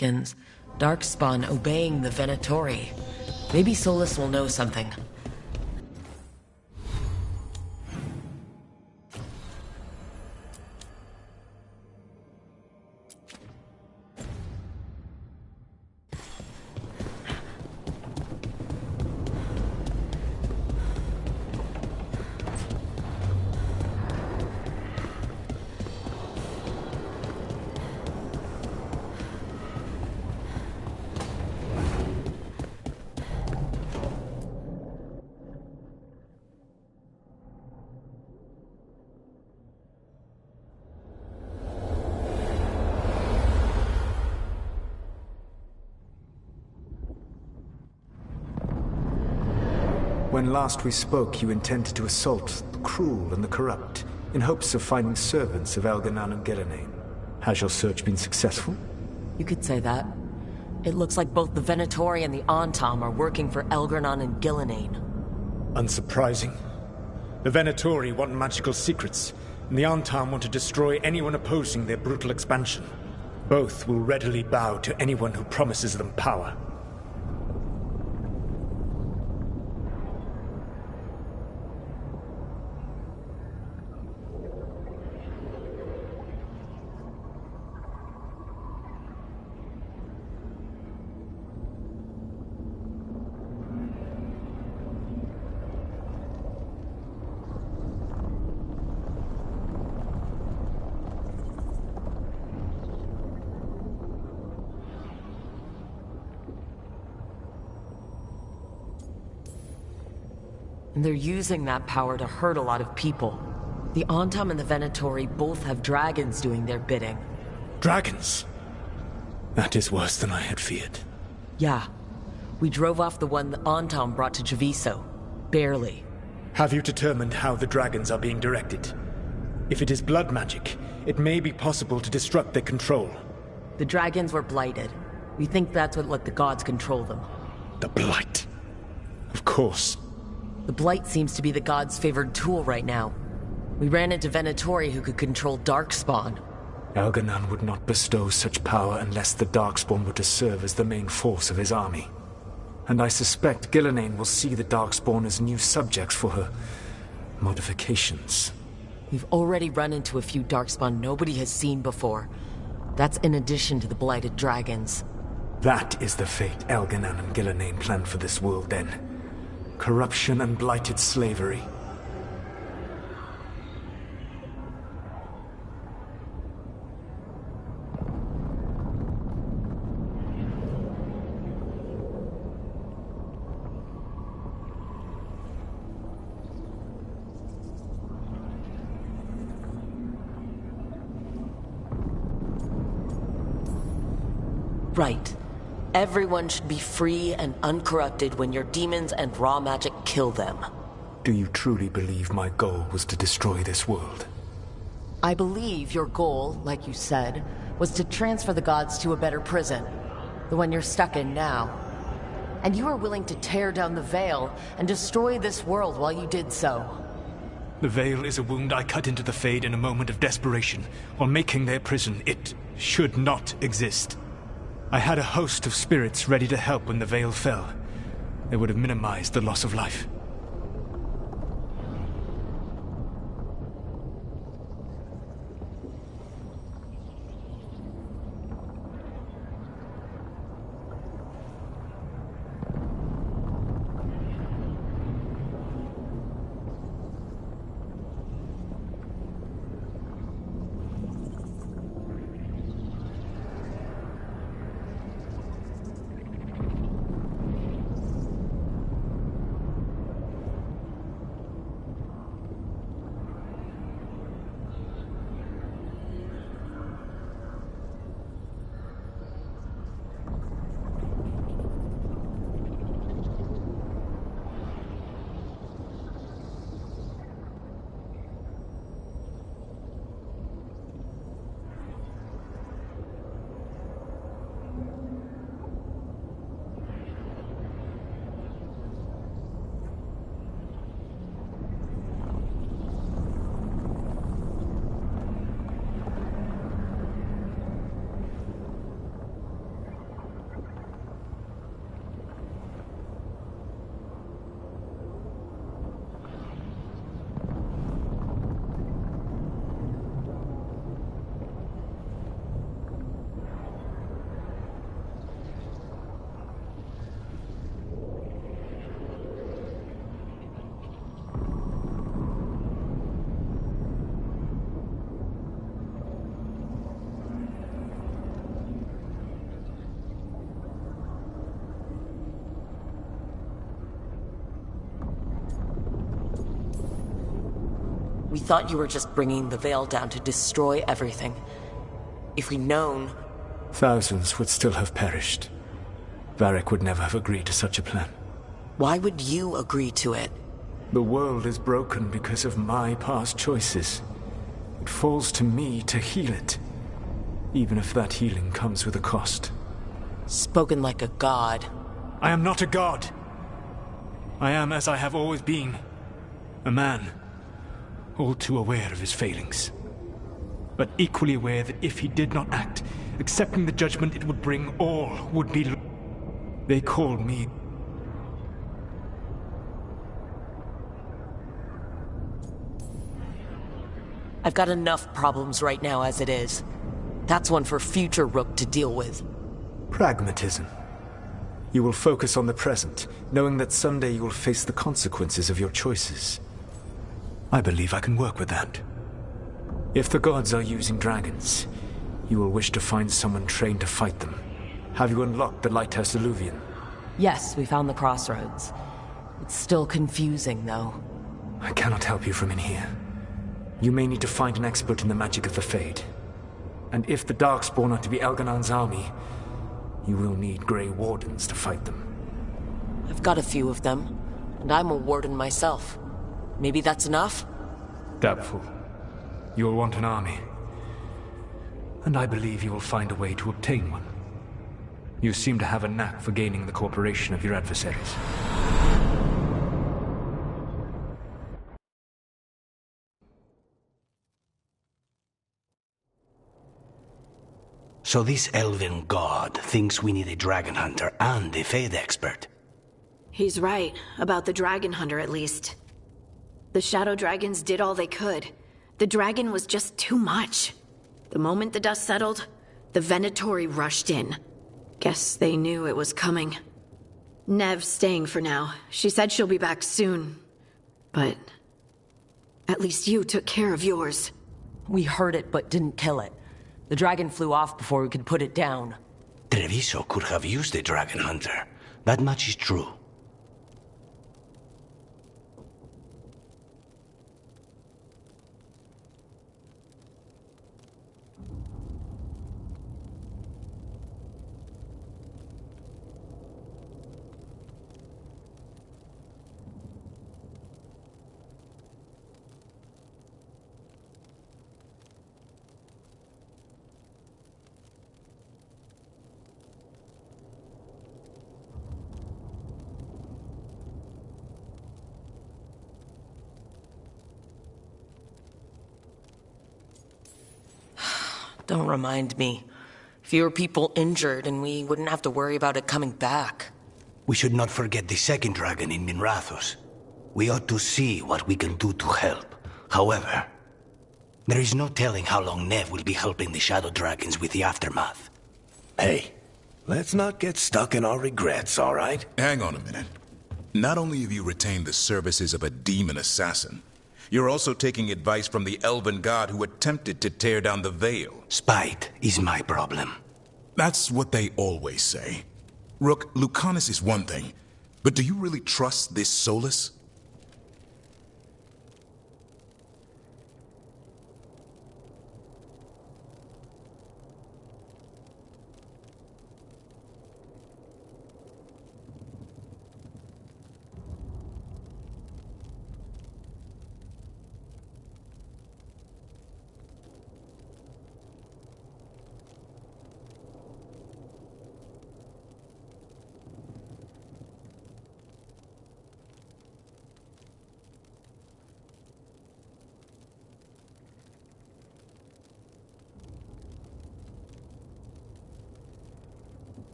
Gins, Darkspawn obeying the Venatori. Maybe Solus will know something. When last we spoke, you intended to assault the cruel and the corrupt, in hopes of finding servants of Elganon and Gillenane. Has your search been successful? You could say that. It looks like both the Venatori and the Antam are working for Elganon and Gillenane. Unsurprising. The Venatori want magical secrets, and the Antam want to destroy anyone opposing their brutal expansion. Both will readily bow to anyone who promises them power. And they're using that power to hurt a lot of people. The Antam and the Venatori both have dragons doing their bidding. Dragons? That is worse than I had feared. Yeah. We drove off the one the Antam brought to Javiso. Barely. Have you determined how the dragons are being directed? If it is blood magic, it may be possible to disrupt their control. The dragons were blighted. We think that's what let the gods control them. The blight? Of course. The blight seems to be the gods' favored tool right now. We ran into Venatori who could control Darkspawn. Elganon would not bestow such power unless the Darkspawn were to serve as the main force of his army. And I suspect Gillenane will see the Darkspawn as new subjects for her modifications. We've already run into a few Darkspawn nobody has seen before. That's in addition to the blighted dragons. That is the fate Elganon and Gillenane planned for this world then. Corruption and blighted slavery. Right. Everyone should be free and uncorrupted when your demons and raw magic kill them. Do you truly believe my goal was to destroy this world? I believe your goal, like you said, was to transfer the gods to a better prison. The one you're stuck in now. And you were willing to tear down the Veil and destroy this world while you did so. The Veil is a wound I cut into the Fade in a moment of desperation, while making their prison. It should not exist. I had a host of spirits ready to help when the Veil fell. They would have minimized the loss of life. thought you were just bringing the Veil down to destroy everything. If we'd known... Thousands would still have perished. Varric would never have agreed to such a plan. Why would you agree to it? The world is broken because of my past choices. It falls to me to heal it, even if that healing comes with a cost. Spoken like a god. I am not a god. I am as I have always been. A man, all too aware of his failings. But equally aware that if he did not act, accepting the judgment it would bring, all would be... They called me... I've got enough problems right now as it is. That's one for future Rook to deal with. Pragmatism. You will focus on the present, knowing that someday you will face the consequences of your choices. I believe I can work with that. If the gods are using dragons, you will wish to find someone trained to fight them. Have you unlocked the Lighthouse Illuvian? Yes, we found the crossroads. It's still confusing, though. I cannot help you from in here. You may need to find an expert in the magic of the Fade. And if the Darkspawn are to be Elganon's army, you will need Grey Wardens to fight them. I've got a few of them, and I'm a warden myself. Maybe that's enough? Doubtful. You will want an army. And I believe you will find a way to obtain one. You seem to have a knack for gaining the cooperation of your adversaries. So this elven god thinks we need a dragon hunter and a Fade expert. He's right, about the dragon hunter at least. The Shadow Dragons did all they could. The dragon was just too much. The moment the dust settled, the Venatori rushed in. Guess they knew it was coming. Nev's staying for now. She said she'll be back soon. But at least you took care of yours. We heard it but didn't kill it. The dragon flew off before we could put it down. Treviso could have used a dragon hunter. That much is true. Don't remind me. Fewer people injured and we wouldn't have to worry about it coming back. We should not forget the second dragon in Minrathos. We ought to see what we can do to help. However, there is no telling how long Nev will be helping the Shadow Dragons with the aftermath. Hey, let's not get stuck in our regrets, all right? Hang on a minute. Not only have you retained the services of a demon assassin, you're also taking advice from the elven god who attempted to tear down the Veil. Spite is my problem. That's what they always say. Rook, Lucanus is one thing, but do you really trust this Solus?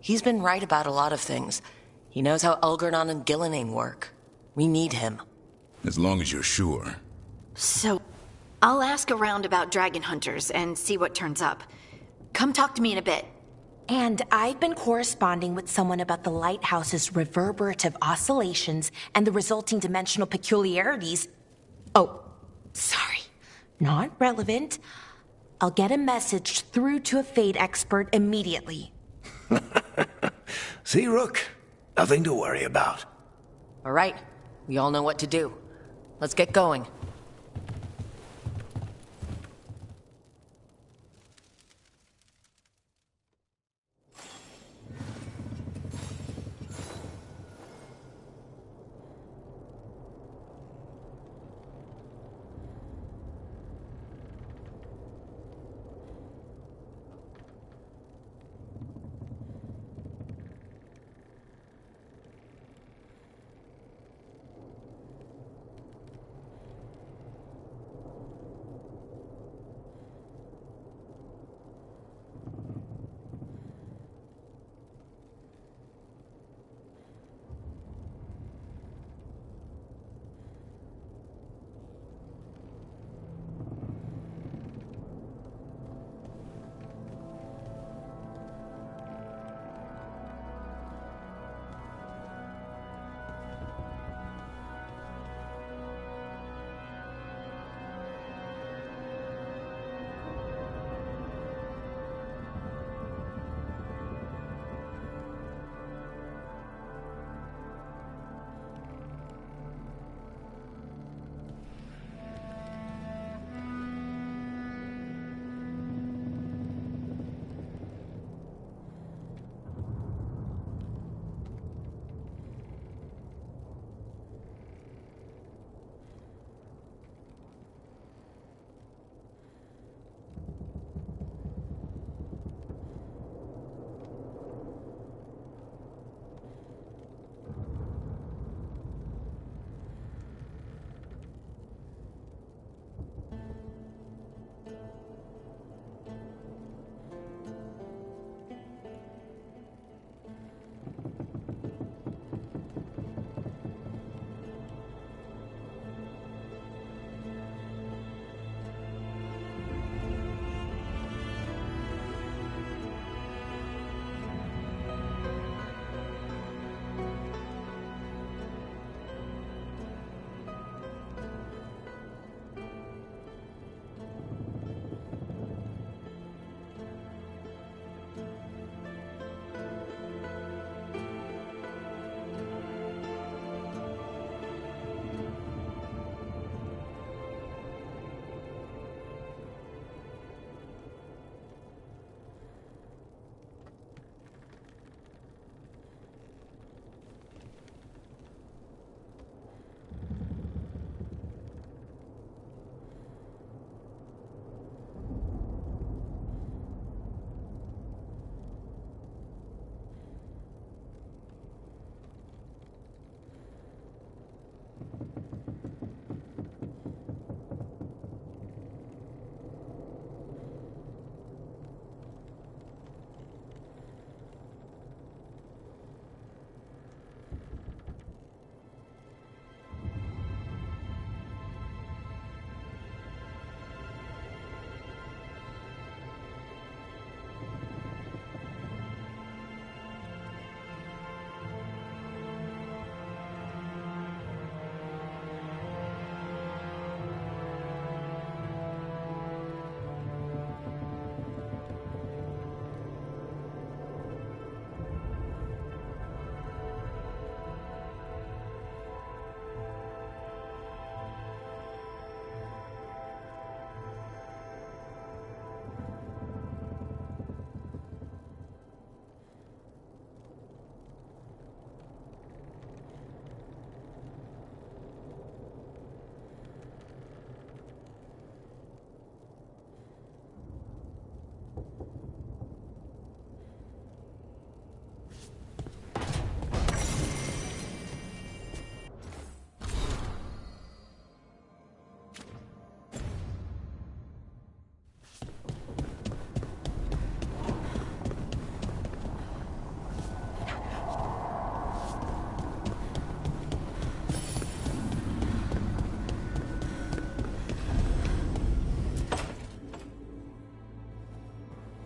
He's been right about a lot of things. He knows how Elgernon and Gillenane work. We need him. As long as you're sure. So, I'll ask around about dragon hunters and see what turns up. Come talk to me in a bit. And I've been corresponding with someone about the lighthouse's reverberative oscillations and the resulting dimensional peculiarities. Oh, sorry. Not relevant. I'll get a message through to a Fade expert immediately. See, Rook? Nothing to worry about. All right. We all know what to do. Let's get going.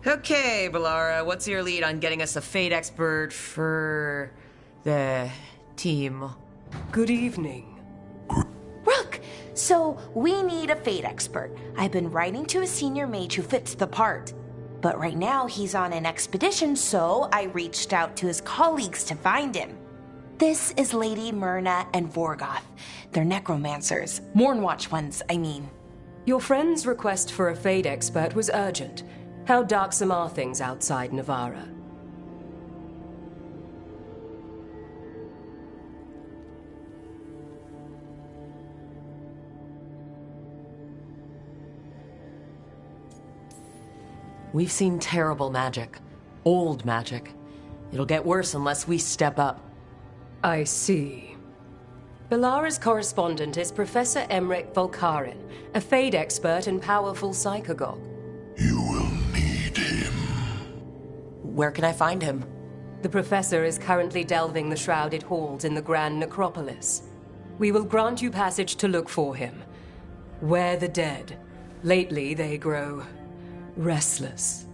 Okay, Balara, what's your lead on getting us a Fate expert for the team? Good evening. Rook! So, we need a Fate expert. I've been writing to a senior mage who fits the part. But right now, he's on an expedition, so I reached out to his colleagues to find him. This is Lady Myrna and Vorgoth. They're necromancers. Mournwatch ones, I mean. Your friend's request for a Fate expert was urgent. How darksome are things outside Navarra? We've seen terrible magic. Old magic. It'll get worse unless we step up. I see. Balara's correspondent is Professor Emmerich Volkarin, a Fade expert and powerful psychagogue. Where can I find him? The Professor is currently delving the shrouded halls in the Grand Necropolis. We will grant you passage to look for him. Where the dead. Lately they grow restless.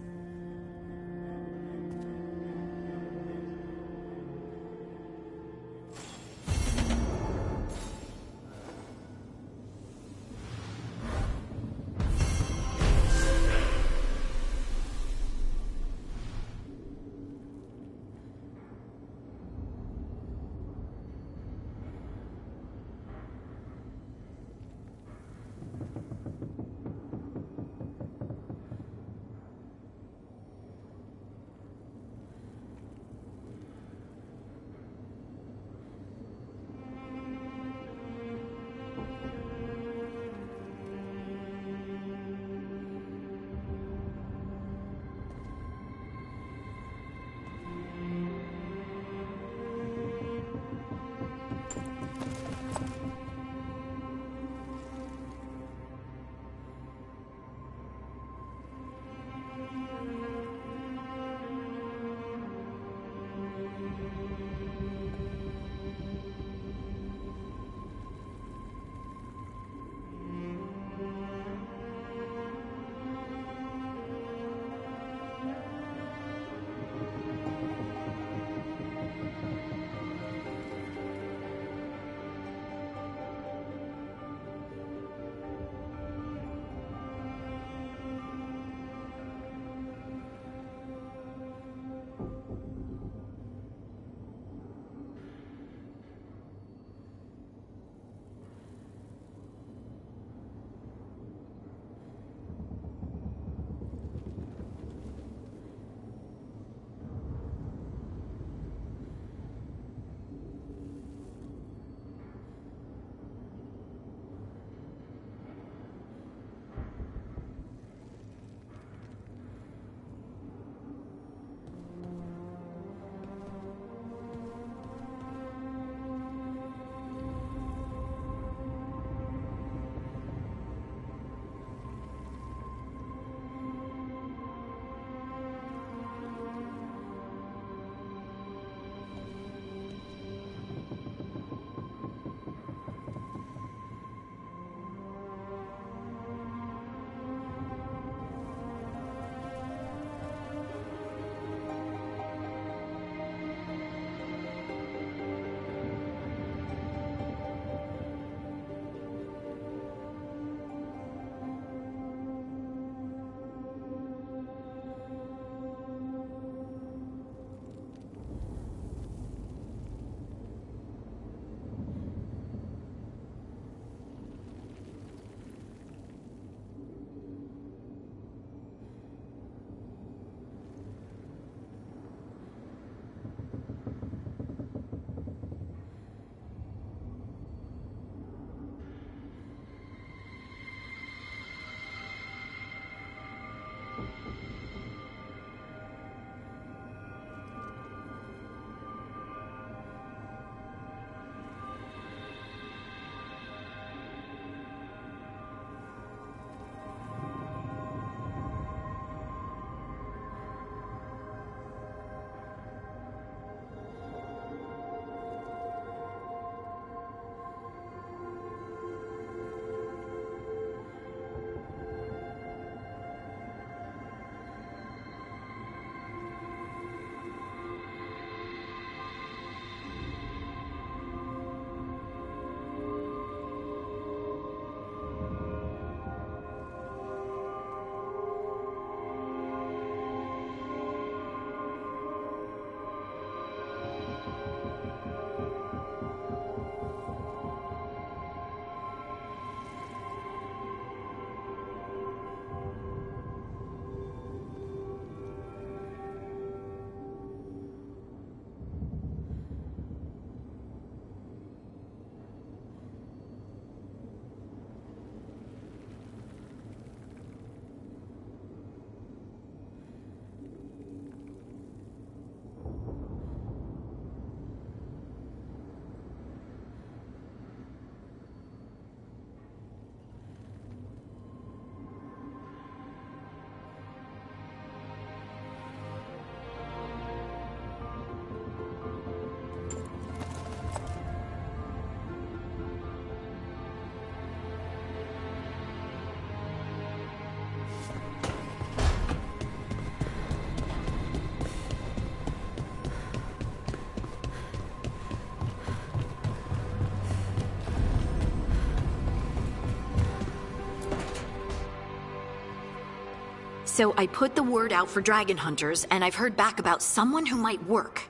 So I put the word out for dragon hunters, and I've heard back about someone who might work.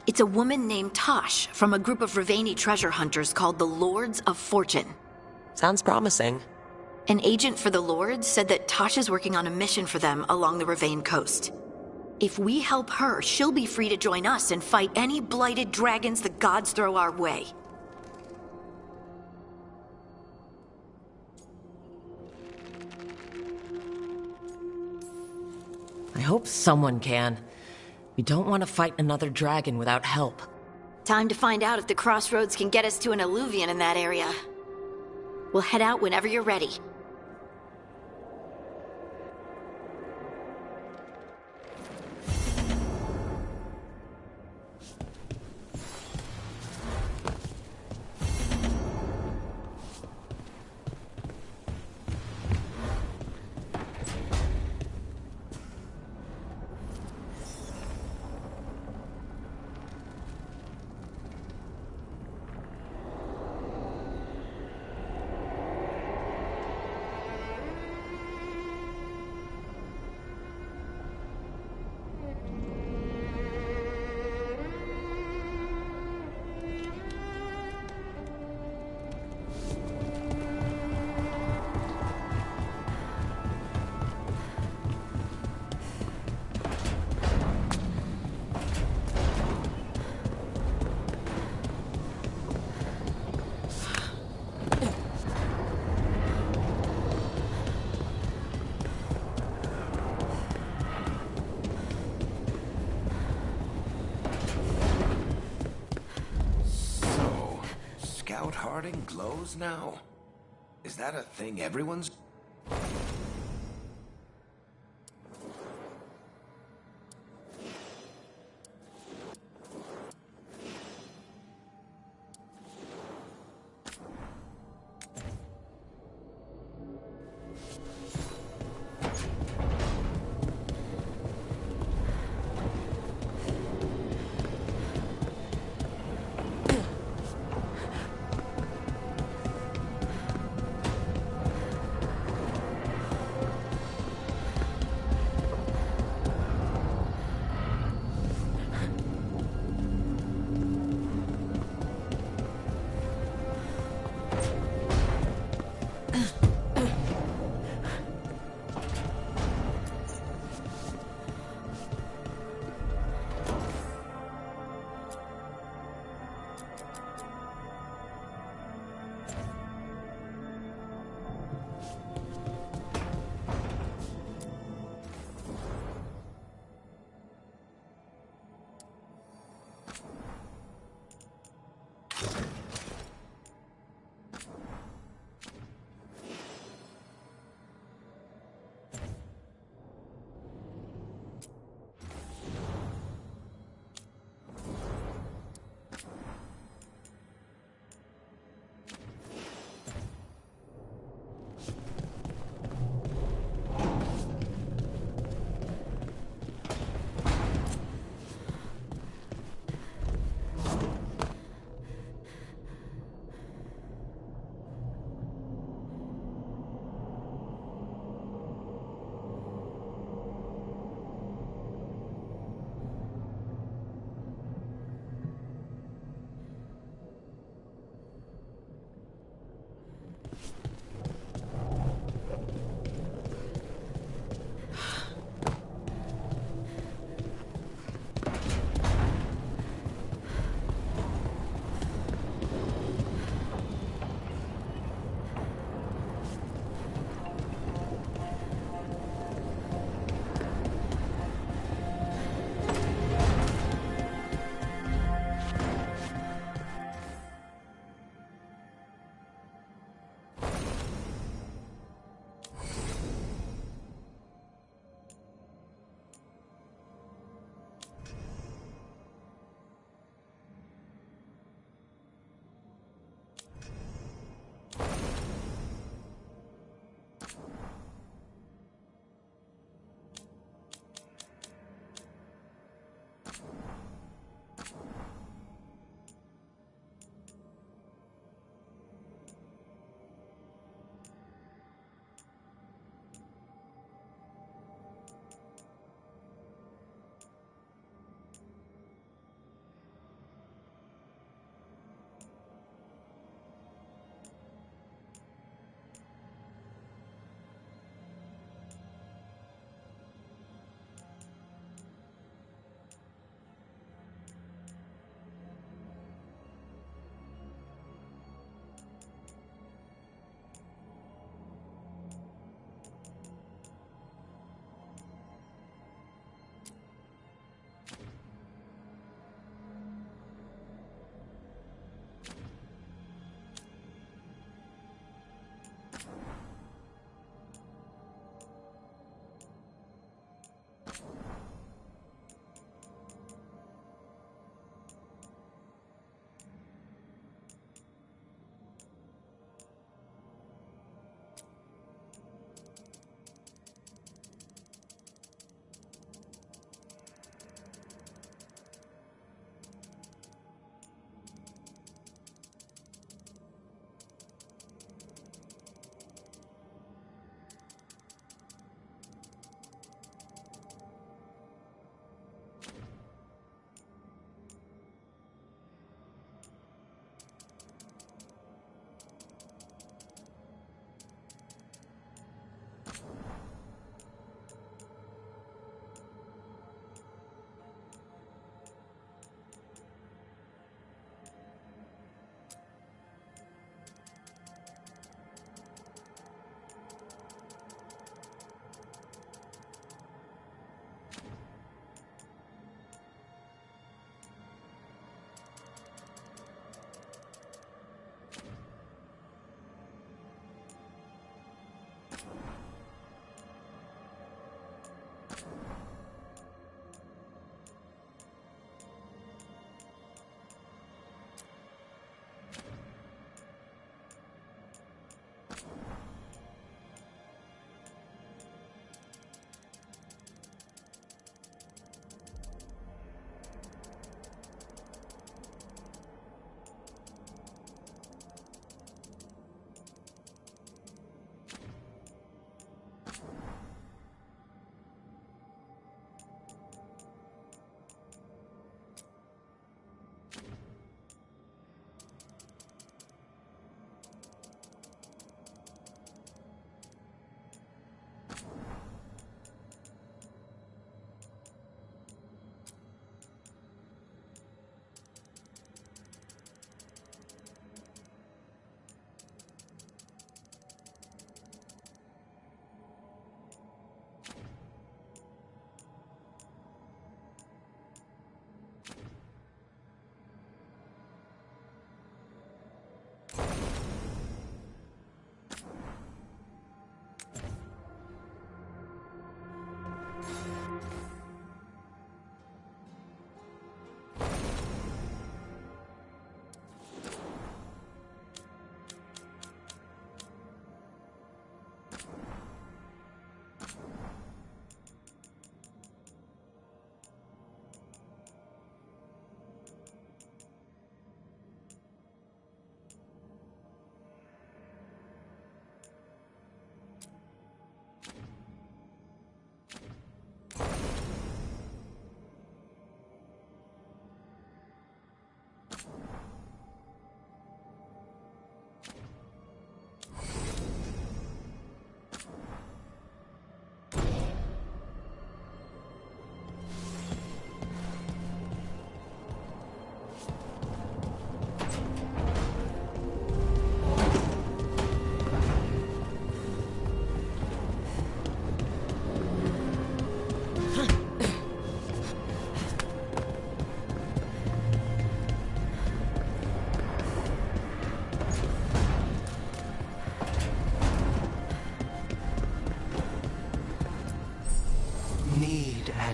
It's a woman named Tosh from a group of Ravani treasure hunters called the Lords of Fortune. Sounds promising. An agent for the Lords said that Tosh is working on a mission for them along the Ravane coast. If we help her, she'll be free to join us and fight any blighted dragons the gods throw our way. I hope someone can. We don't want to fight another dragon without help. Time to find out if the crossroads can get us to an alluvion in that area. We'll head out whenever you're ready. Harding glows now? Is that a thing everyone's...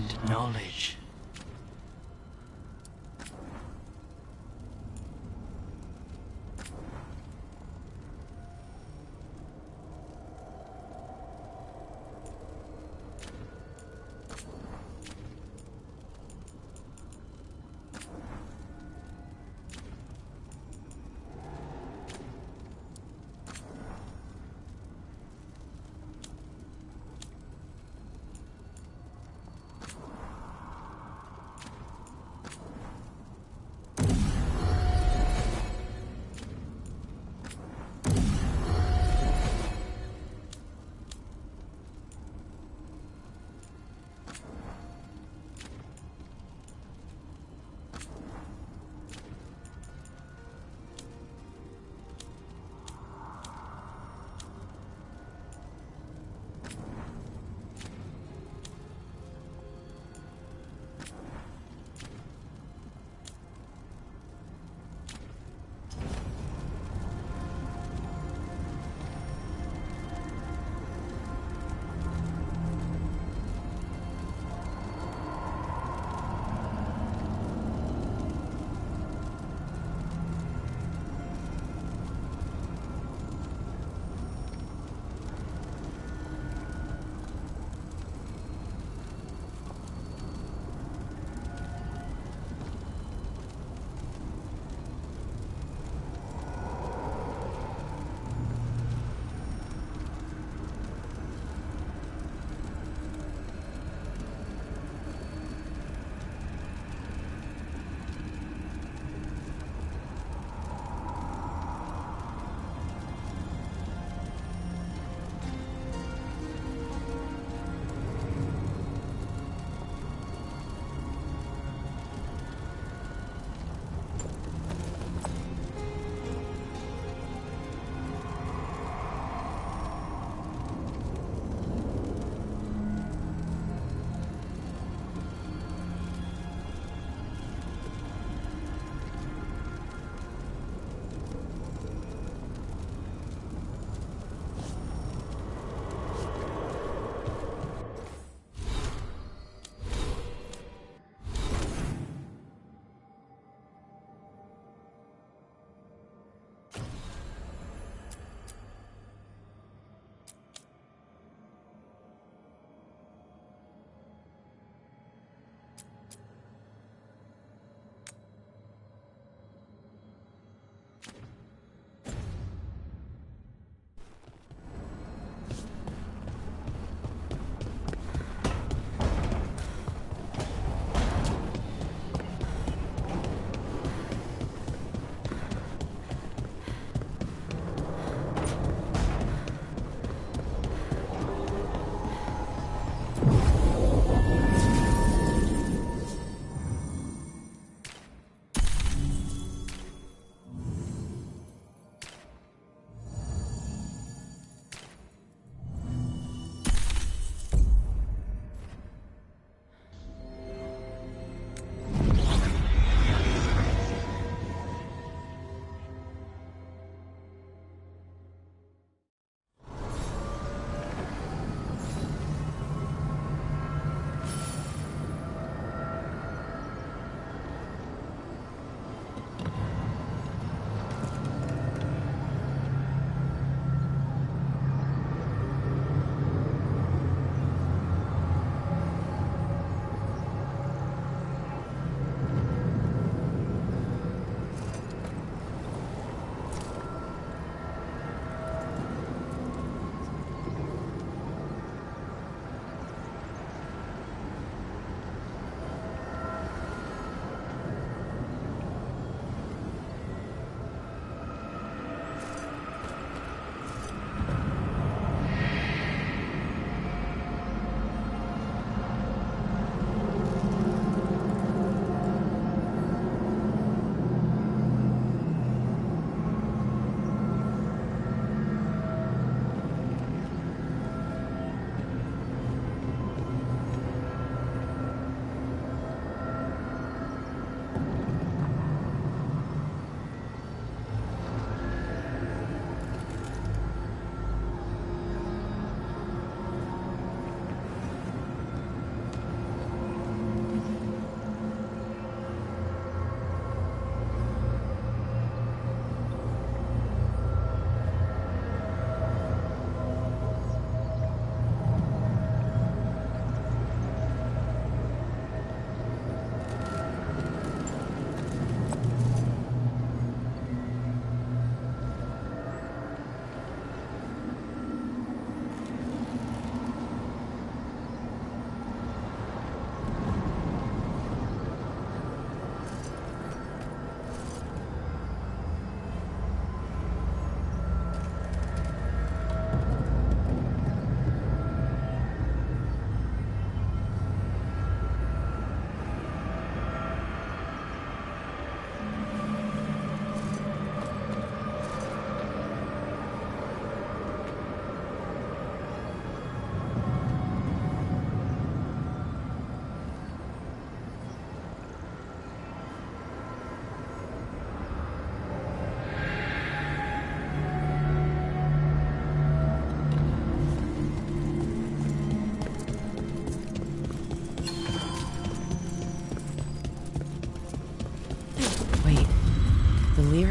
and knowledge.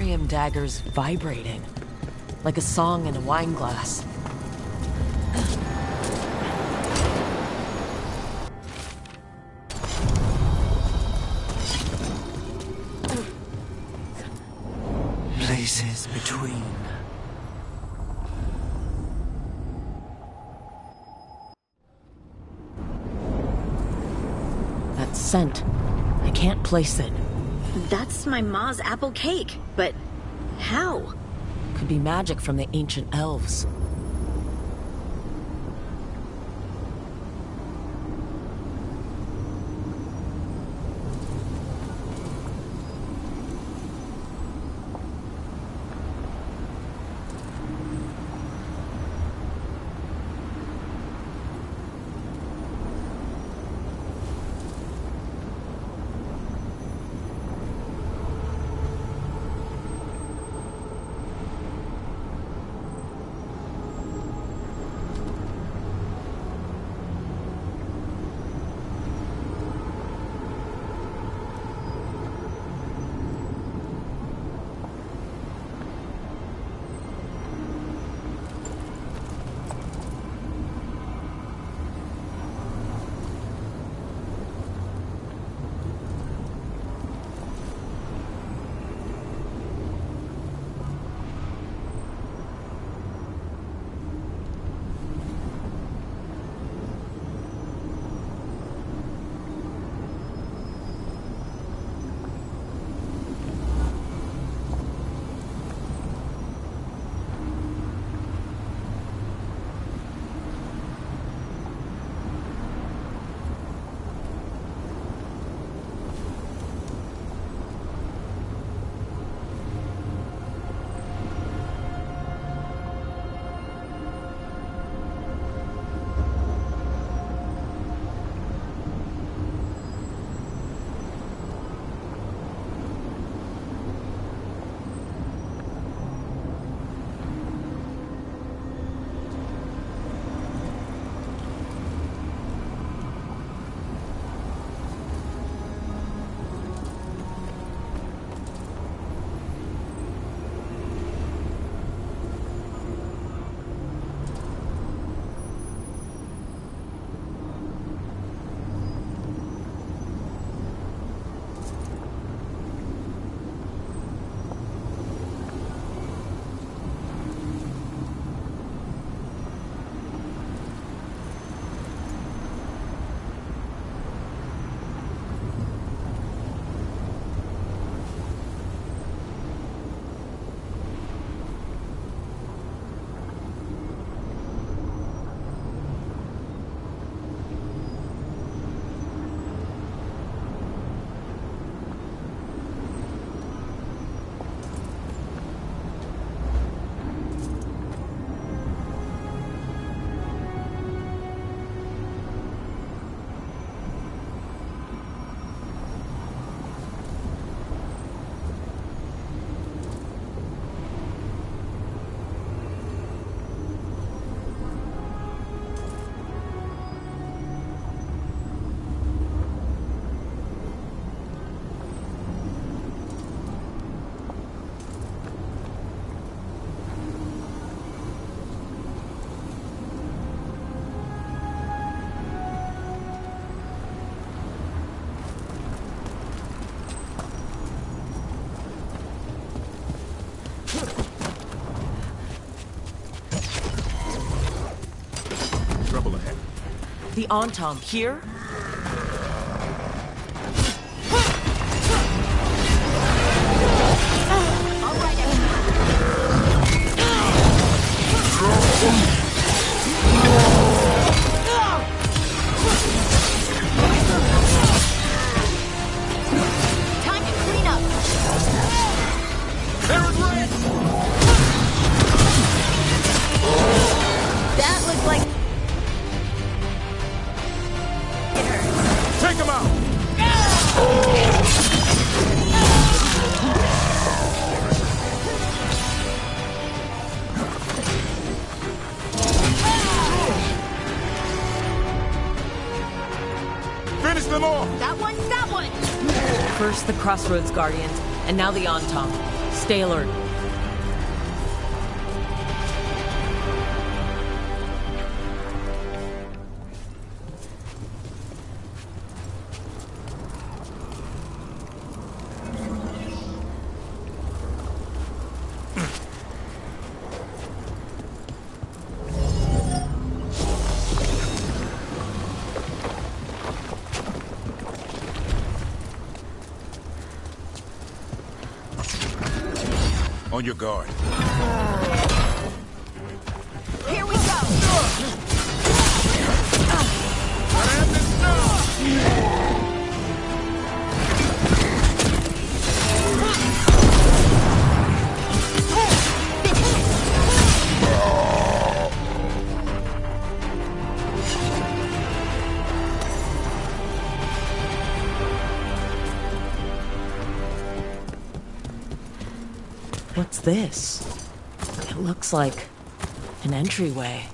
thorium daggers vibrating, like a song in a wine glass. Places between. That scent. I can't place it. That's my ma's apple cake, but how? Could be magic from the ancient elves. The Antom here? Time to clean up. That looks like... Take him out! Finish them off! That one, that one! First the Crossroads Guardians, and now the Antom. Stay alert. On your guard. Here we go! What's this? It looks like an entryway.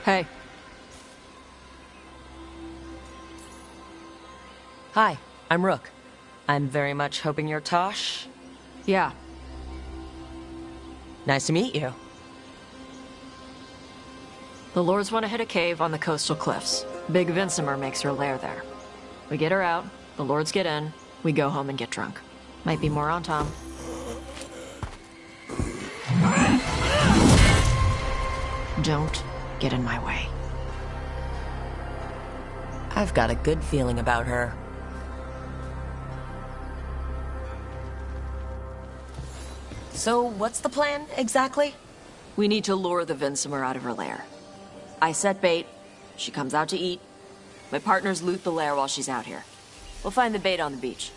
Hey. Hi, I'm Rook. I'm very much hoping you're Tosh. Yeah. Nice to meet you. The Lords want to hit a cave on the coastal cliffs. Big Vinsimer makes her lair there. We get her out, the Lords get in, we go home and get drunk. Might be more on Tom. Don't get in my way. I've got a good feeling about her. So, what's the plan, exactly? We need to lure the Vinsimer out of her lair. I set bait, she comes out to eat. My partners loot the lair while she's out here. We'll find the bait on the beach.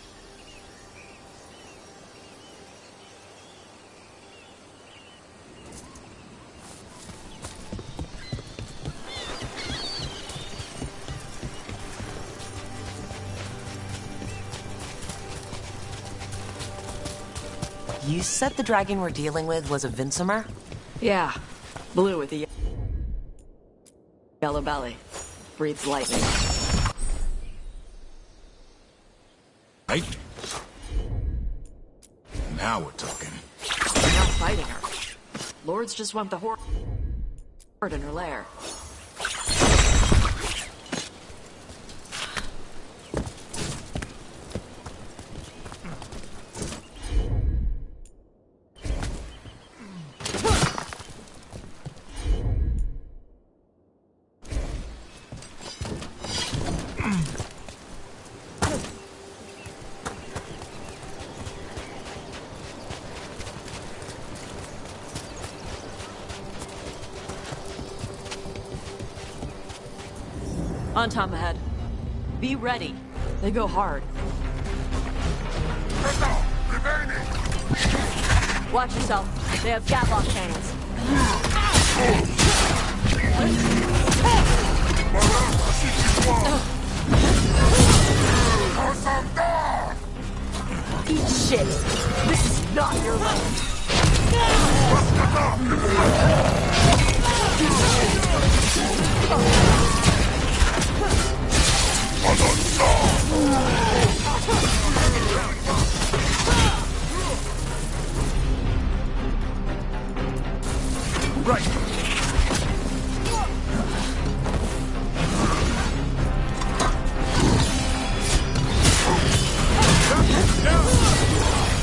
You said the dragon we're dealing with was a Vinsimer? Yeah, blue with a yellow belly. Breathes lightning. Right? Now we're talking. We're not fighting her. Lords just want the horde in her lair. On Tom ahead. Be ready. They go hard. Watch yourself. They have gatlock cannons. Eat shit! This is not your land! Right.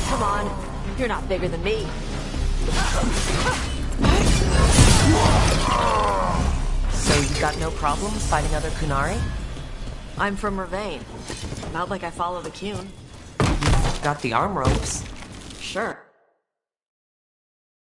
Come on, you're not bigger than me. So you got no problems fighting other Kunari? I'm from Mervain. Not like I follow the Qun. Got the arm ropes.